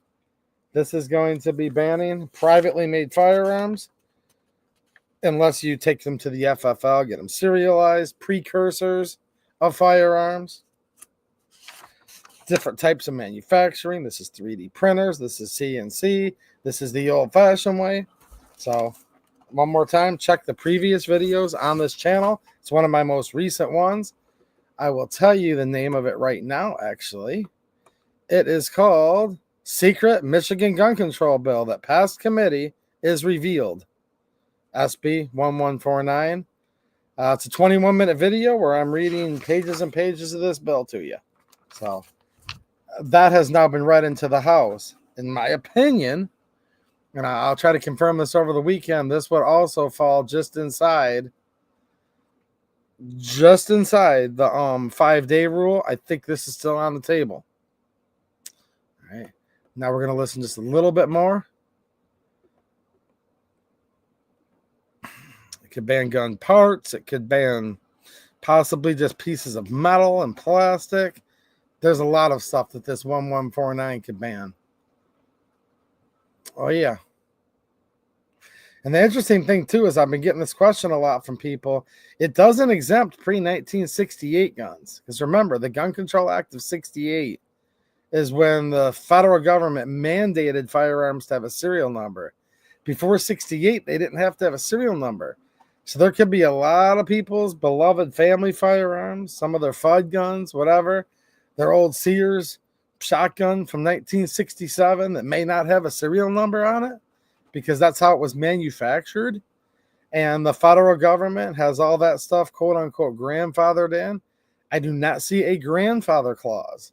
A: This is going to be banning privately made firearms unless you take them to the FFL, get them serialized, precursors of firearms, different types of manufacturing. This is 3D printers. This is CNC. This is the old-fashioned way. So one more time, check the previous videos on this channel. It's one of my most recent ones. I will tell you the name of it right now, actually. It is called Secret Michigan Gun Control Bill that passed committee is revealed. SB 1149. It's a 21-minute video where I'm reading pages and pages of this bill to you. So that has now been read into the House. In my opinion, and I'll try to confirm this over the weekend, this would also fall just inside the 5-day rule. I think this is still on the table. All right. Now we're going to listen just a little bit more. It could ban gun parts. It could ban possibly just pieces of metal and plastic. There's a lot of stuff that this 1149 could ban. Oh, yeah. And the interesting thing, too, is I've been getting this question a lot from people. It doesn't exempt pre-1968 guns. Because remember, the Gun Control Act of 68 is when the federal government mandated firearms to have a serial number. Before 68, they didn't have to have a serial number. So there could be a lot of people's beloved family firearms, some of their FUD guns, whatever, their old Sears shotgun from 1967 that may not have a serial number on it because that's how it was manufactured. And the federal government has all that stuff, quote unquote, grandfathered in. I do not see a grandfather clause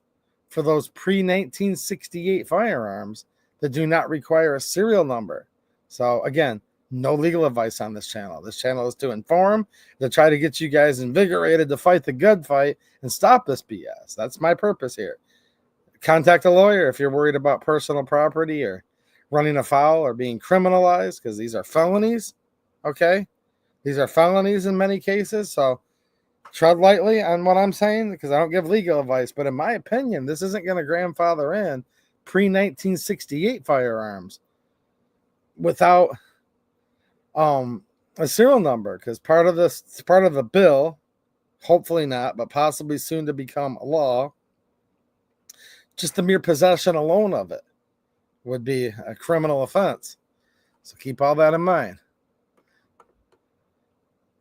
A: for those pre-1968 firearms that do not require a serial number. So again, no legal advice on this channel. This channel is to inform, to try to get you guys invigorated to fight the good fight and stop this BS. That's my purpose here. Contact a lawyer if you're worried about personal property or running afoul or being criminalized, because these are felonies. Okay? These are felonies in many cases. So tread lightly on what I'm saying, because I don't give legal advice. But in my opinion, this isn't going to grandfather in pre-1968 firearms without a serial number, because part of the bill, hopefully not, but possibly soon to become a law, just the mere possession alone of it would be a criminal offense. So keep all that in mind.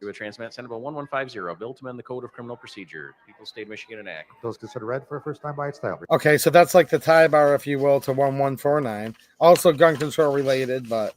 D: Do a transmit Senate Bill 1150, a bill to amend the Code of Criminal Procedure. People's State of Michigan enact.
E: Bills considered read for a first time by its title.
A: Okay, so that's like the tie bar, if you will, to 1149. Also gun control related, but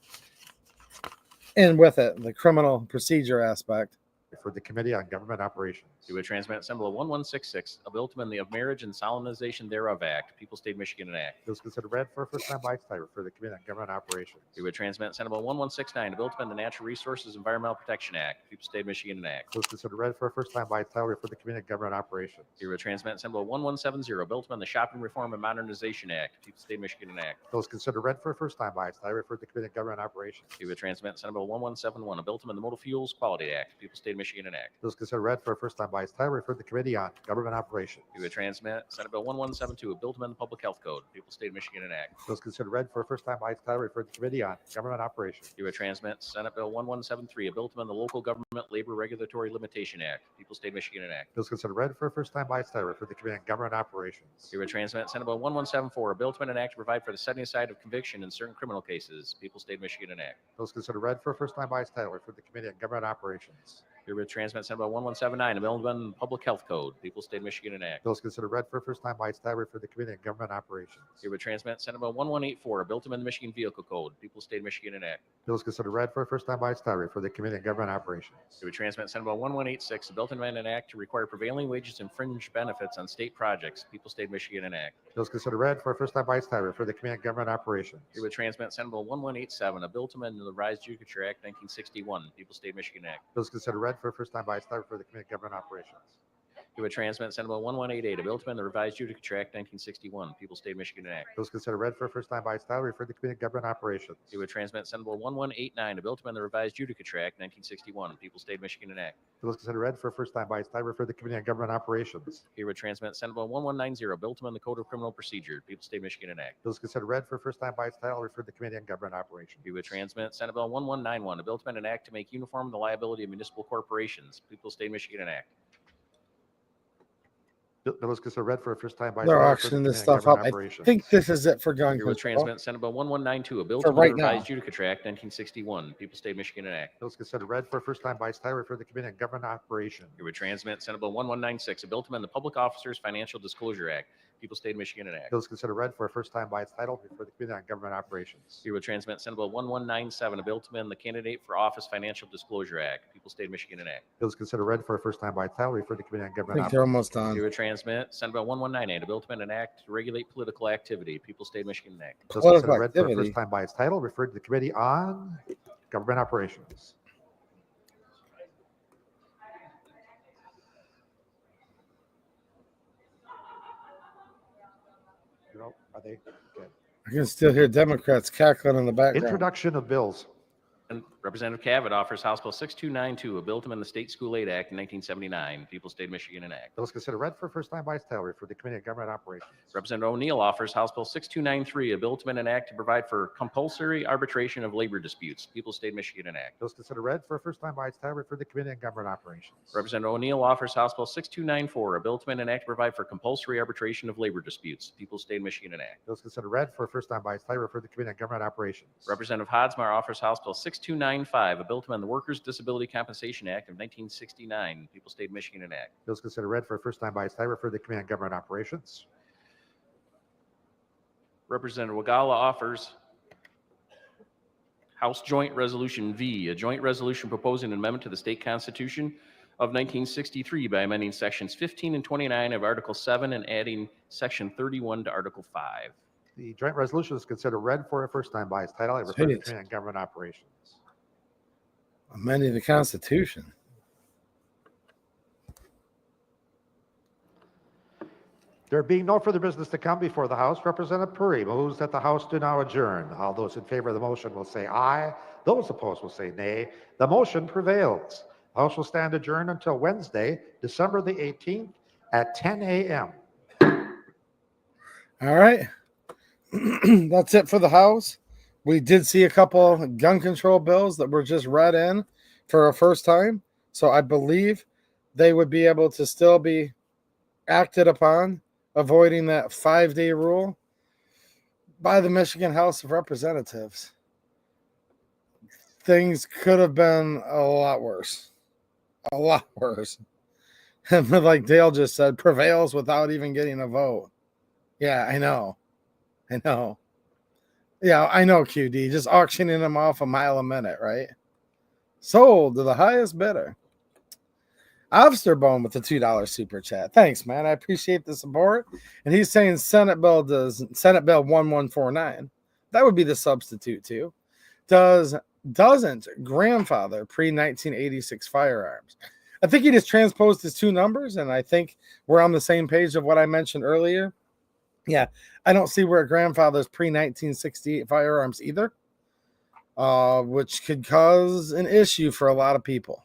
A: in with it, the criminal procedure aspect.
E: For the Committee on Government Operations.
D: Do a transmit Senate Bill 1166, a bill to amend the Of Marriage and Solemnization Thereof Act. People's State of Michigan enact.
E: Bills considered read for a first time by its title. For the Committee on Government Operations.
D: Do a transmit Senate Bill 1169, a bill to amend the Natural Resources Environmental Protection Act. People's State of Michigan enact.
E: Bills considered read for a first time by its title. For the Committee on Government Operations.
D: Do a transmit Senate Bill 1170, a bill to amend the Shopping Reform and Modernization Act. People's State of Michigan enact.
E: Bills considered read for a first time by its title. For the Committee on Government Operations.
D: Do a transmit Senate Bill 1171, a bill to amend the Motor Fuels Quality Act. People's State of Michigan enact.
E: Bills considered read for a first time by its title. For the Committee on Government Operations.
D: Do a transmit Senate Bill 1172, a bill to amend the Public Health Code. People's State of Michigan enact.
E: Bills considered read for a first time by its title. For the Committee on Government Operations.
D: Do a transmit Senate Bill 1173, a bill to amend the Local Government Labor Regulatory Limitation Act. People's State of Michigan enact.
E: Bills considered read for a first time by its title. For the Committee on Government Operations.
D: Do a transmit Senate Bill 1174, a bill to amend an act to provide for the setting aside of conviction in certain criminal cases. People's State of Michigan enact.
E: Bills considered read for a first time by its title. For the Committee on Government Operations.
D: Do a transmit Senate Bill 1179, a bill to amend the Public Health Code. People's State of Michigan enact.
E: Bills considered read for a first time by its title. For the Committee on Government Operations.
D: Do a transmit Senate Bill 1184, a bill to amend the Michigan Vehicle Code. People's State of Michigan enact.
E: Bills considered read for a first time by its title. For the Committee on Government Operations.
D: Do a transmit Senate Bill 1186, a bill to amend an act to require prevailing wages and fringe benefits on state projects. People's State of Michigan enact.
E: Bills considered read for a first time by its title. For the Committee on Government Operations.
D: Do a transmit Senate Bill 1187, a bill to amend the Revised Judicature Act 1961. People's State of Michigan act.
E: Bills considered read for a first time by its title. For the Committee on Government Operations.
D: Do a transmit Senate Bill 1188, a bill to amend the Revised Judicature Act 1961. People's State of Michigan act.
E: Bills considered read for a first time by its title. Refer to the Committee on Government Operations.
D: Do a transmit Senate Bill 1189, a bill to amend the Revised Judicature Act 1961. People's State of Michigan act.
E: Bills considered read for a first time by its title. Refer to the Committee on Government Operations.
D: Here would transmit Senate Bill 1190, a bill to amend the Code of Criminal Procedure. People's State of Michigan act.
E: Bills considered read for a first time by its title. Refer to the Committee on Government Operations.
D: Here would transmit Senate Bill 1191, a bill to amend an act to make uniform the liability of municipal corporations. People's State of Michigan act.
E: Bill is considered read for a first time by its
A: They're
E: title.
A: auctioning this stuff up. I think this is it for gun
D: Here would
A: control.
D: transmit Senate Bill 1192, a bill
A: For
D: to amend
A: right
D: the
A: now.
D: Revised Judicature Act 1961. People's State of Michigan act.
E: Bill is considered read for a first time by its title. Refer to the Committee on Government Operations.
D: Here would transmit Senate Bill 1196, a bill to amend the Public Officers Financial Disclosure Act. People's State of Michigan act.
E: Bill is considered read for a first time by its title. Refer to the Committee on Government Operations.
D: Here would transmit Senate Bill 1197, a bill to amend the Candidate for Office Financial Disclosure Act. People's State of Michigan act.
E: Bill is considered read for a first time by its title. Refer to the Committee on
A: I
E: Government
A: think they're
E: Operations.
A: almost
D: Here
A: done.
D: would transmit Senate Bill 1198, a bill to amend an act to regulate political activity. People's State of Michigan act.
E: Bill is
A: Political
E: considered read for a
A: activity.
E: first time by its title. Refer to the Committee on Government Operations. Are they? Okay.
A: I can still hear Democrats cackling in the background.
E: Introduction of bills.
D: And Representative Cavett offers House Bill 6292, a bill to amend the State School Aid Act in 1979. People's State of Michigan enact.
E: Bill is considered read for first time by its title. Refer to the Committee on Government Operations.
D: Representative O'Neill offers House Bill 6293, a bill to amend an act to provide for compulsory arbitration of labor disputes. People's State of Michigan enact.
E: Bill is considered read for first time by its title. Refer to the Committee on Government Operations.
D: Representative O'Neill offers House Bill 6294, a bill to amend an act to provide for compulsory arbitration of labor disputes. People's State of Michigan enact.
E: Bill is considered read for first time by its title. Refer to the Committee on Government Operations.
D: Representative Hodsmar offers House Bill 6295, a bill to amend the Workers' Disability Compensation Act of 1969. People's State of Michigan enact.
E: Bill is considered read for first time by its title. Refer to the Committee on Government Operations.
D: Representative Wagala offers House Joint Resolution V, a joint resolution proposing an amendment to the state constitution of 1963 by amending sections 15 and 29 of Article 7 and adding section 31 to Article 5.
E: The joint resolution is considered read for a first time by its title. I refer to
A: Sweet.
E: Committee on Government Operations.
A: Amending the Constitution.
E: There being no further business to come before the House, Representative Puri moves that the House do now adjourn. All those in favor of the motion will say aye. Those opposed will say nay. The motion prevails. The House will stand adjourned until Wednesday, December the 18th at 10 a.m.
A: All right. That's it for the House. We did see a couple gun control bills that were just read in for a first time. So I believe they would be able to still be acted upon, avoiding that 5-day rule by the Michigan House of Representatives. Things could have been a lot worse. A lot worse. And like Dale just said, prevails without even getting a vote. Yeah, I know. Yeah, I know, QD. Just auctioning them off a mile a minute, right? Sold to the highest bidder. Obsterbone with the $2 super chat. Thanks, man. I appreciate the support. And he's saying Senate Bill 1149. That would be the substitute too. Doesn't grandfather pre-1986 firearms. I think he just transposed his two numbers, and I think we're on the same page of what I mentioned earlier. Yeah, I don't see where it grandfathers pre-1968 firearms either, which could cause an issue for a lot of people.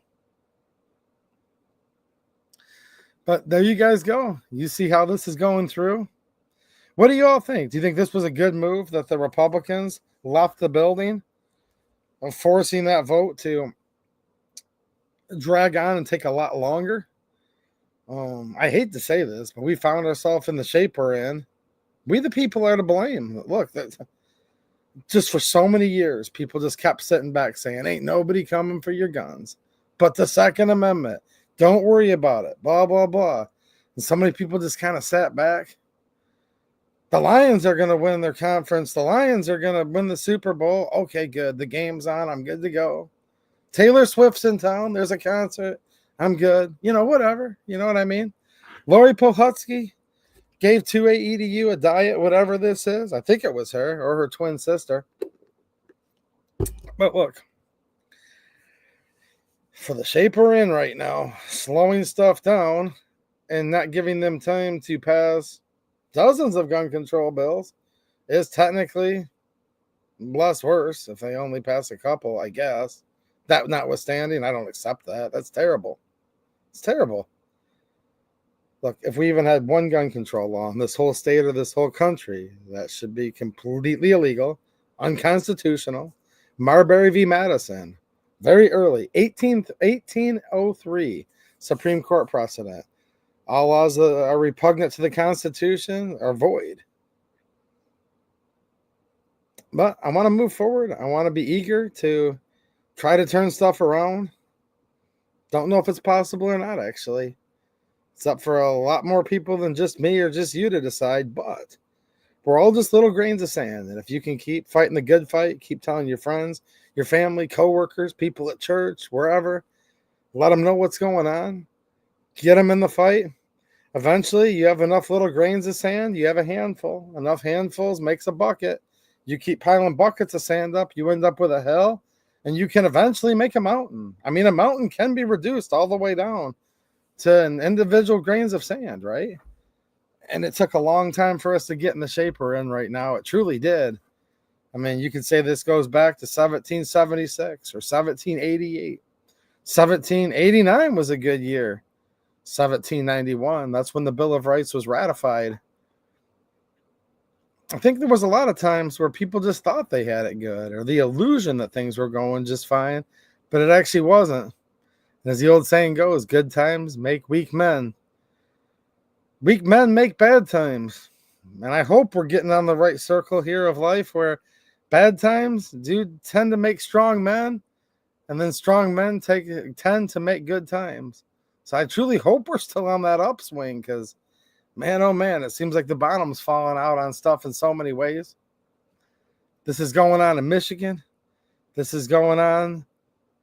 A: But there you guys go. You see how this is going through. What do you all think? Do you think this was a good move that the Republicans left the building, of forcing that vote to drag on and take a lot longer? I hate to say this, but we found ourselves in the shape we're in. We the people are to blame. Look, just for so many years, people just kept sitting back saying, ain't nobody coming for your guns. But the Second Amendment, don't worry about it, blah, blah, blah. And so many people just kind of sat back. The Lions are going to win their conference. The Lions are going to win the Super Bowl. Okay, good. The game's on. I'm good to go. Taylor Swift's in town. There's a concert. I'm good. Whatever. You know what I mean? Lori Pohutsky gave 2A EDU a diet, whatever this is. I think it was her or her twin sister. But look, for the shape we're in right now, slowing stuff down and not giving them time to pass dozens of gun control bills is technically less worse if they only pass a couple, I guess. That notwithstanding, I don't accept that. That's terrible. It's terrible. Look, if we even had one gun control law in this whole state or this whole country, that should be completely illegal, unconstitutional. Marbury v. Madison, very early, 1803, Supreme Court precedent. All laws that are repugnant to the Constitution are void. But I want to move forward. I want to be eager to try to turn stuff around. Don't know if it's possible or not, actually. It's up for a lot more people than just me or just you to decide, but we're all just little grains of sand. And if you can keep fighting the good fight, keep telling your friends, your family, coworkers, people at church, wherever, let them know what's going on. Get them in the fight. Eventually, you have enough little grains of sand, you have a handful. Enough handfuls makes a bucket. You keep piling buckets of sand up, you end up with a hill, and you can eventually make a mountain. I mean, a mountain can be reduced all the way down to an individual grains of sand, right? And it took a long time for us to get in the shape we're in right now. It truly did. I mean, you could say this goes back to 1776 or 1788. 1789 was a good year. 1791, that's when the Bill of Rights was ratified. I think there was a lot of times where people just thought they had it good, or the illusion that things were going just fine, but it actually wasn't. And as the old saying goes, good times make weak men. Weak men make bad times. And I hope we're getting on the right circle here of life where bad times do tend to make strong men, and then strong men tend to make good times. So I truly hope we're still on that upswing, because, man, oh man, it seems like the bottom's falling out on stuff in so many ways. This is going on in Michigan. This is going on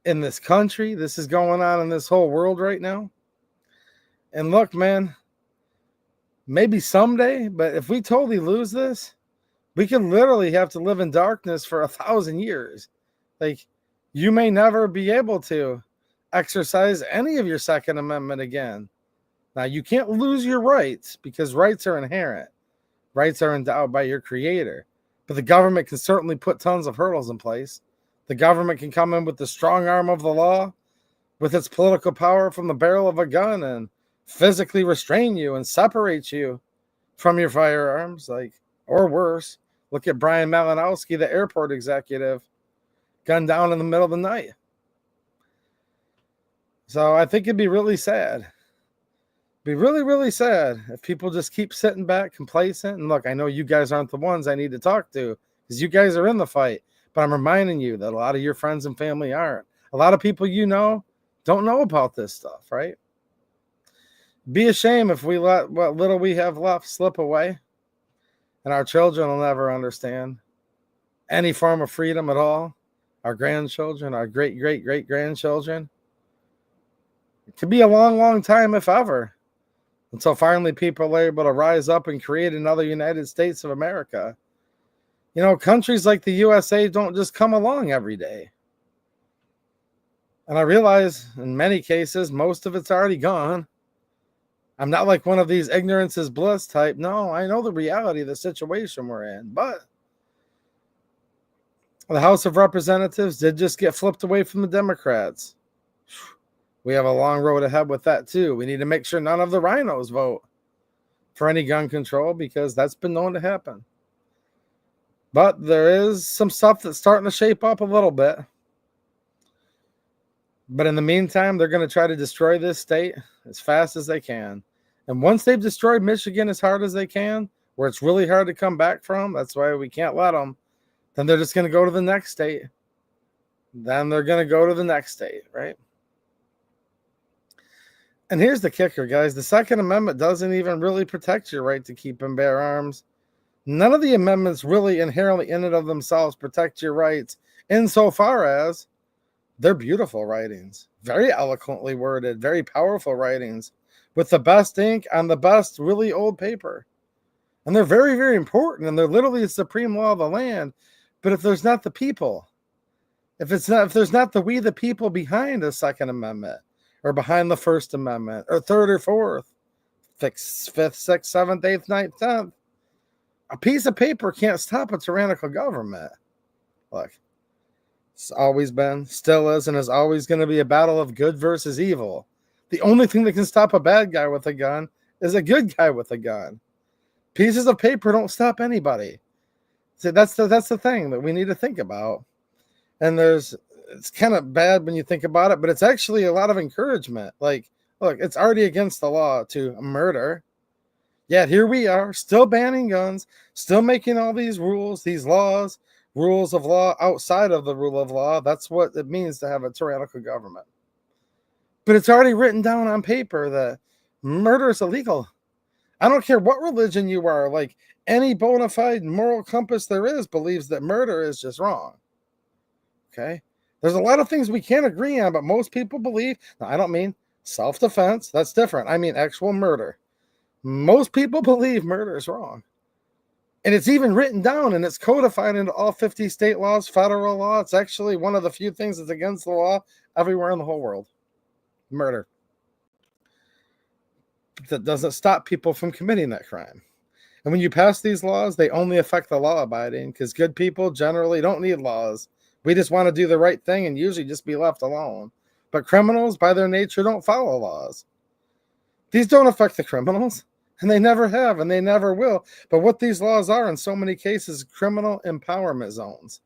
A: in this country. This is going on in this whole world right now. And look, man, maybe someday, but if we totally lose this, we could literally have to live in darkness for 1,000 years. Like, you may never be able to exercise any of your Second Amendment again. Now, you can't lose your rights because rights are inherent. Rights are endowed by your creator. But the government can certainly put tons of hurdles in place. The government can come in with the strong arm of the law, with its political power from the barrel of a gun, and physically restrain you and separate you from your firearms, like, or worse. Look at Brian Malinowski, the airport executive, gunned down in the middle of the night. So I think it'd be really sad. Be really, really sad if people just keep sitting back, complacent. And look, I know you guys aren't the ones I need to talk to because you guys are in the fight. But I'm reminding you that a lot of your friends and family aren't. A lot of people you know don't know about this stuff, right? Be a shame if we let what little we have left slip away, and our children will never understand any form of freedom at all. Our grandchildren, our great-great-great-grandchildren. It could be a long, long time, if ever, until finally people are able to rise up and create another United States of America. You know, countries like the USA don't just come along every day. And I realize in many cases, most of it's already gone. I'm not like one of these ignorance is bliss type. No, I know the reality of the situation we're in. But the House of Representatives did just get flipped away from the Democrats. We have a long road ahead with that, too. We need to make sure none of the rhinos vote for any gun control because that's been known to happen. But there is some stuff that's starting to shape up a little bit. But in the meantime, they're going to try to destroy this state as fast as they can. And once they've destroyed Michigan as hard as they can, where it's really hard to come back from, that's why we can't let them, then they're just going to go to the next state. Then they're going to go to the next state, right? And here's the kicker, guys. The Second Amendment doesn't even really protect your right to keep and bear arms. None of the amendments really inherently in and of themselves protect your rights insofar as they're beautiful writings, very eloquently worded, very powerful writings with the best ink on the best really old paper. And they're very, very important, and they're literally the supreme law of the land. But if there's not the people, if there's not the we the people behind the Second Amendment or behind the First Amendment or third or fourth, fifth, sixth, seventh, eighth, ninth, 10th, a piece of paper can't stop a tyrannical government. Look, it's always been, still is, and is always going to be a battle of good versus evil. The only thing that can stop a bad guy with a gun is a good guy with a gun. Pieces of paper don't stop anybody. See, that's the thing that we need to think about. And it's kind of bad when you think about it, but it's actually a lot of encouragement. Like, look, it's already against the law to murder. Yet here we are, still banning guns, still making all these rules, these laws, rules of law outside of the rule of law. That's what it means to have a tyrannical government. But it's already written down on paper that murder is illegal. I don't care what religion you are. Like, any bona fide moral compass there is believes that murder is just wrong. Okay? There's a lot of things we can't agree on, but most people believe. Now, I don't mean self-defense. That's different. I mean actual murder. Most people believe murder is wrong. And it's even written down and it's codified into all 50 state laws, federal law. It's actually one of the few things that's against the law everywhere in the whole world. Murder. That doesn't stop people from committing that crime. And when you pass these laws, they only affect the law-abiding because good people generally don't need laws. We just want to do the right thing and usually just be left alone. But criminals, by their nature, don't follow laws. These don't affect the criminals, and they never have, and they never will. But what these laws are in so many cases, criminal empowerment zones,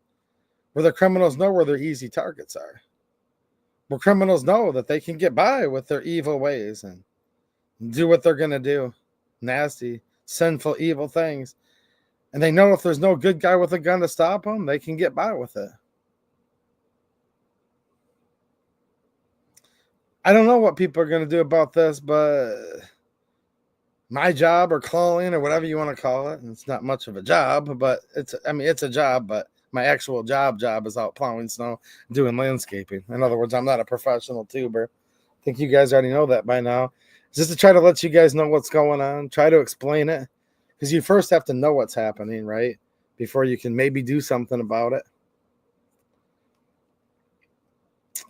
A: where the criminals know where their easy targets are, where criminals know that they can get by with their evil ways and do what they're going to do, nasty, sinful, evil things. And they know if there's no good guy with a gun to stop them, they can get by with it. I don't know what people are going to do about this, but my job or calling or whatever you want to call it, and it's not much of a job, but it's a job, but My actual job is out plowing snow, doing landscaping. In other words, I'm not a professional tuber. I think you guys already know that by now. Just to try to let you guys know what's going on, try to explain it, because you first have to know what's happening, right? Before you can maybe do something about it.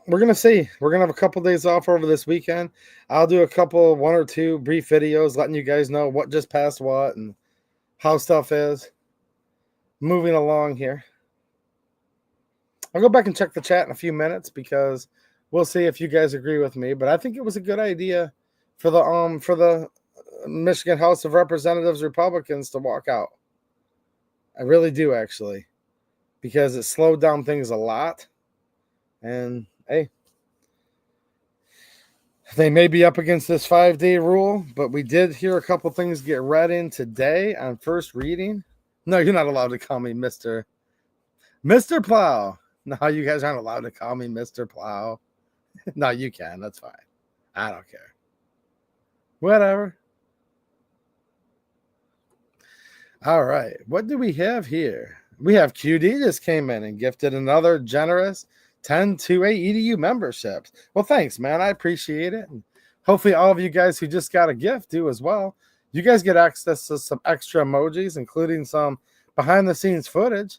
A: We're going to see. We're going to have a couple days off over this weekend. I'll do one or two brief videos letting you guys know what just passed what and how stuff is. Moving along here. I'll go back and check the chat in a few minutes because we'll see if you guys agree with me. But I think it was a good idea for the Michigan House of Representatives Republicans to walk out. I really do, actually, because it slowed down things a lot. And hey, they may be up against this 5-day rule, but we did hear a couple things get read in today on first reading. No, you're not allowed to call me Mr. Plow. No, you guys aren't allowed to call me Mr. Plow. No, you can. That's fine. I don't care. Whatever. All right. What do we have here? We have QD just came in and gifted another generous 10 2A EDU memberships. Well, thanks, man. I appreciate it. And hopefully all of you guys who just got a gift do as well. You guys get access to some extra emojis, including some behind-the-scenes footage.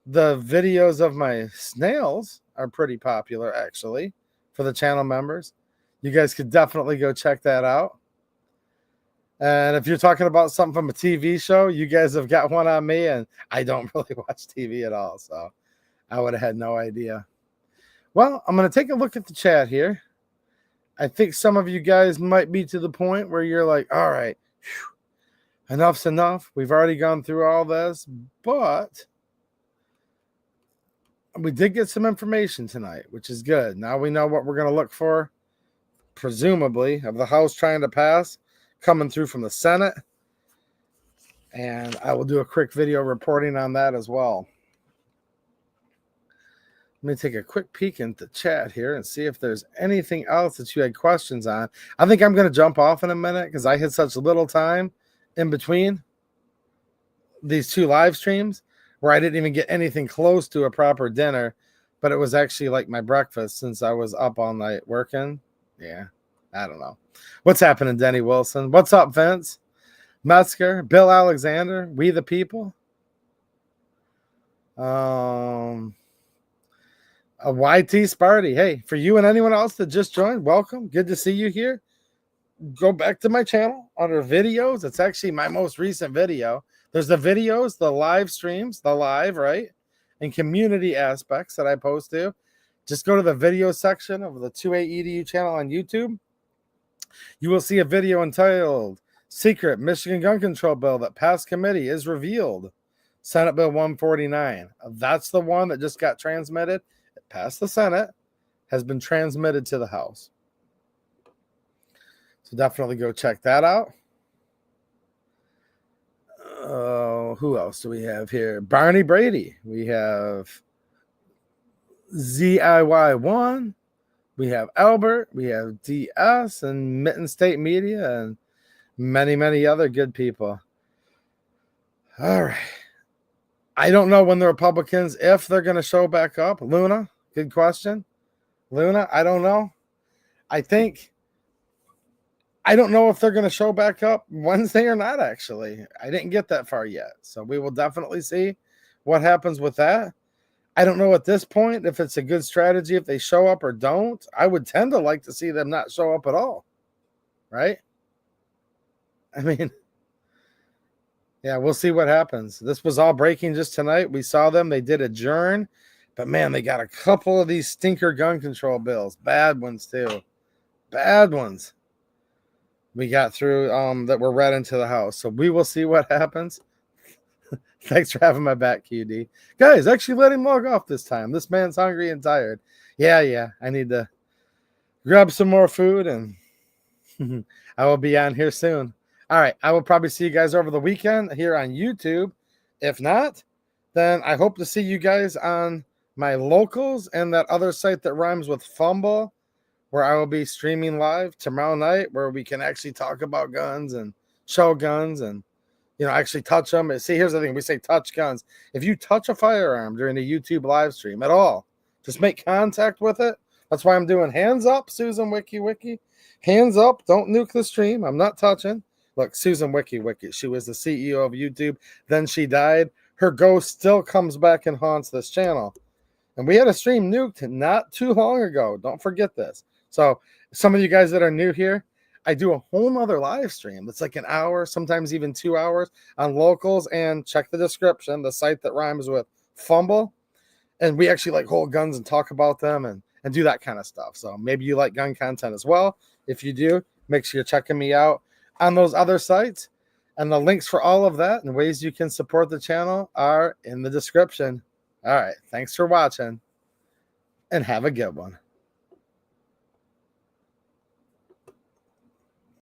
A: The videos of my snails are pretty popular, actually, for the channel members. You guys could definitely go check that out. And if you're talking about something from a TV show, you guys have got one on me, and I don't really watch TV at all, so I would have had no idea. Well, I'm going to take a look at the chat here. I think some of you guys might be to the point where you're like, all right, enough's enough. We've already gone through all this, but we did get some information tonight, which is good. Now we know what we're going to look for, presumably, of the House trying to pass, coming through from the Senate. And I will do a quick video reporting on that as well. Let me take a quick peek into the chat here and see if there's anything else that you had questions on. I think I'm going to jump off in a minute because I had such little time in between these two live streams where I didn't even get anything close to a proper dinner, but it was actually like my breakfast since I was up all night working. Yeah, I don't know. What's happening, Denny Wilson? What's up, Vince? Metzger, Bill Alexander, We the People. A YT Sparty. Hey, for you and anyone else that just joined, welcome. Good to see you here. Go back to my channel under videos. It's actually my most recent video. There's the videos, the live streams, the live, right? And community aspects that I post to. Just go to the video section of the 2A EDU channel on YouTube. You will see a video entitled Secret Michigan Gun Control Bill that passed committee is revealed. Senate Bill 149. That's the one that just got transmitted. It passed the Senate, has been transmitted to the House. So definitely go check that out. Who else do we have here? Barney Brady. We have ZIY1. We have Albert. We have DS and Mitten State Media and many, many other good people. All right. I don't know when the Republicans, if they're going to show back up. Luna, good question. Luna, I don't know. I don't know if they're going to show back up Wednesday or not, actually. I didn't get that far yet. So we will definitely see what happens with that. I don't know at this point if it's a good strategy if they show up or don't. I would tend to like to see them not show up at all. Right? I mean, yeah, we'll see what happens. This was all breaking just tonight. We saw them. They did adjourn. But, man, they got a couple of these stinker gun control bills. Bad ones, too. Bad ones. We got through that were read into the House. So we will see what happens. Thanks for having my back, QD. Guys, actually let him log off this time. This man's hungry and tired. Yeah. I need to grab some more food, and I will be on here soon. All right. I will probably see you guys over the weekend here on YouTube. If not, then I hope to see you guys on my locals and that other site that rhymes with fumble, where I will be streaming live tomorrow night, where we can actually talk about guns and show guns and actually touch them. See, here's the thing. We say touch guns. If you touch a firearm during a YouTube live stream at all, just make contact with it. That's why I'm doing hands up, Susan Wiki. Hands up. Don't nuke the stream. I'm not touching. Look, Susan Wiki. She was the CEO of YouTube. Then she died. Her ghost still comes back and haunts this channel. And we had a stream nuked not too long ago. Don't forget this. So some of you guys that are new here, I do a whole nother live stream. It's like an hour, sometimes even 2 hours on locals. And check the description, the site that rhymes with fumble. And we actually like hold guns and talk about them and do that kind of stuff. So maybe you like gun content as well. If you do, make sure you're checking me out on those other sites. And the links for all of that and ways you can support the channel are in the description. All right. Thanks for watching and have a good one.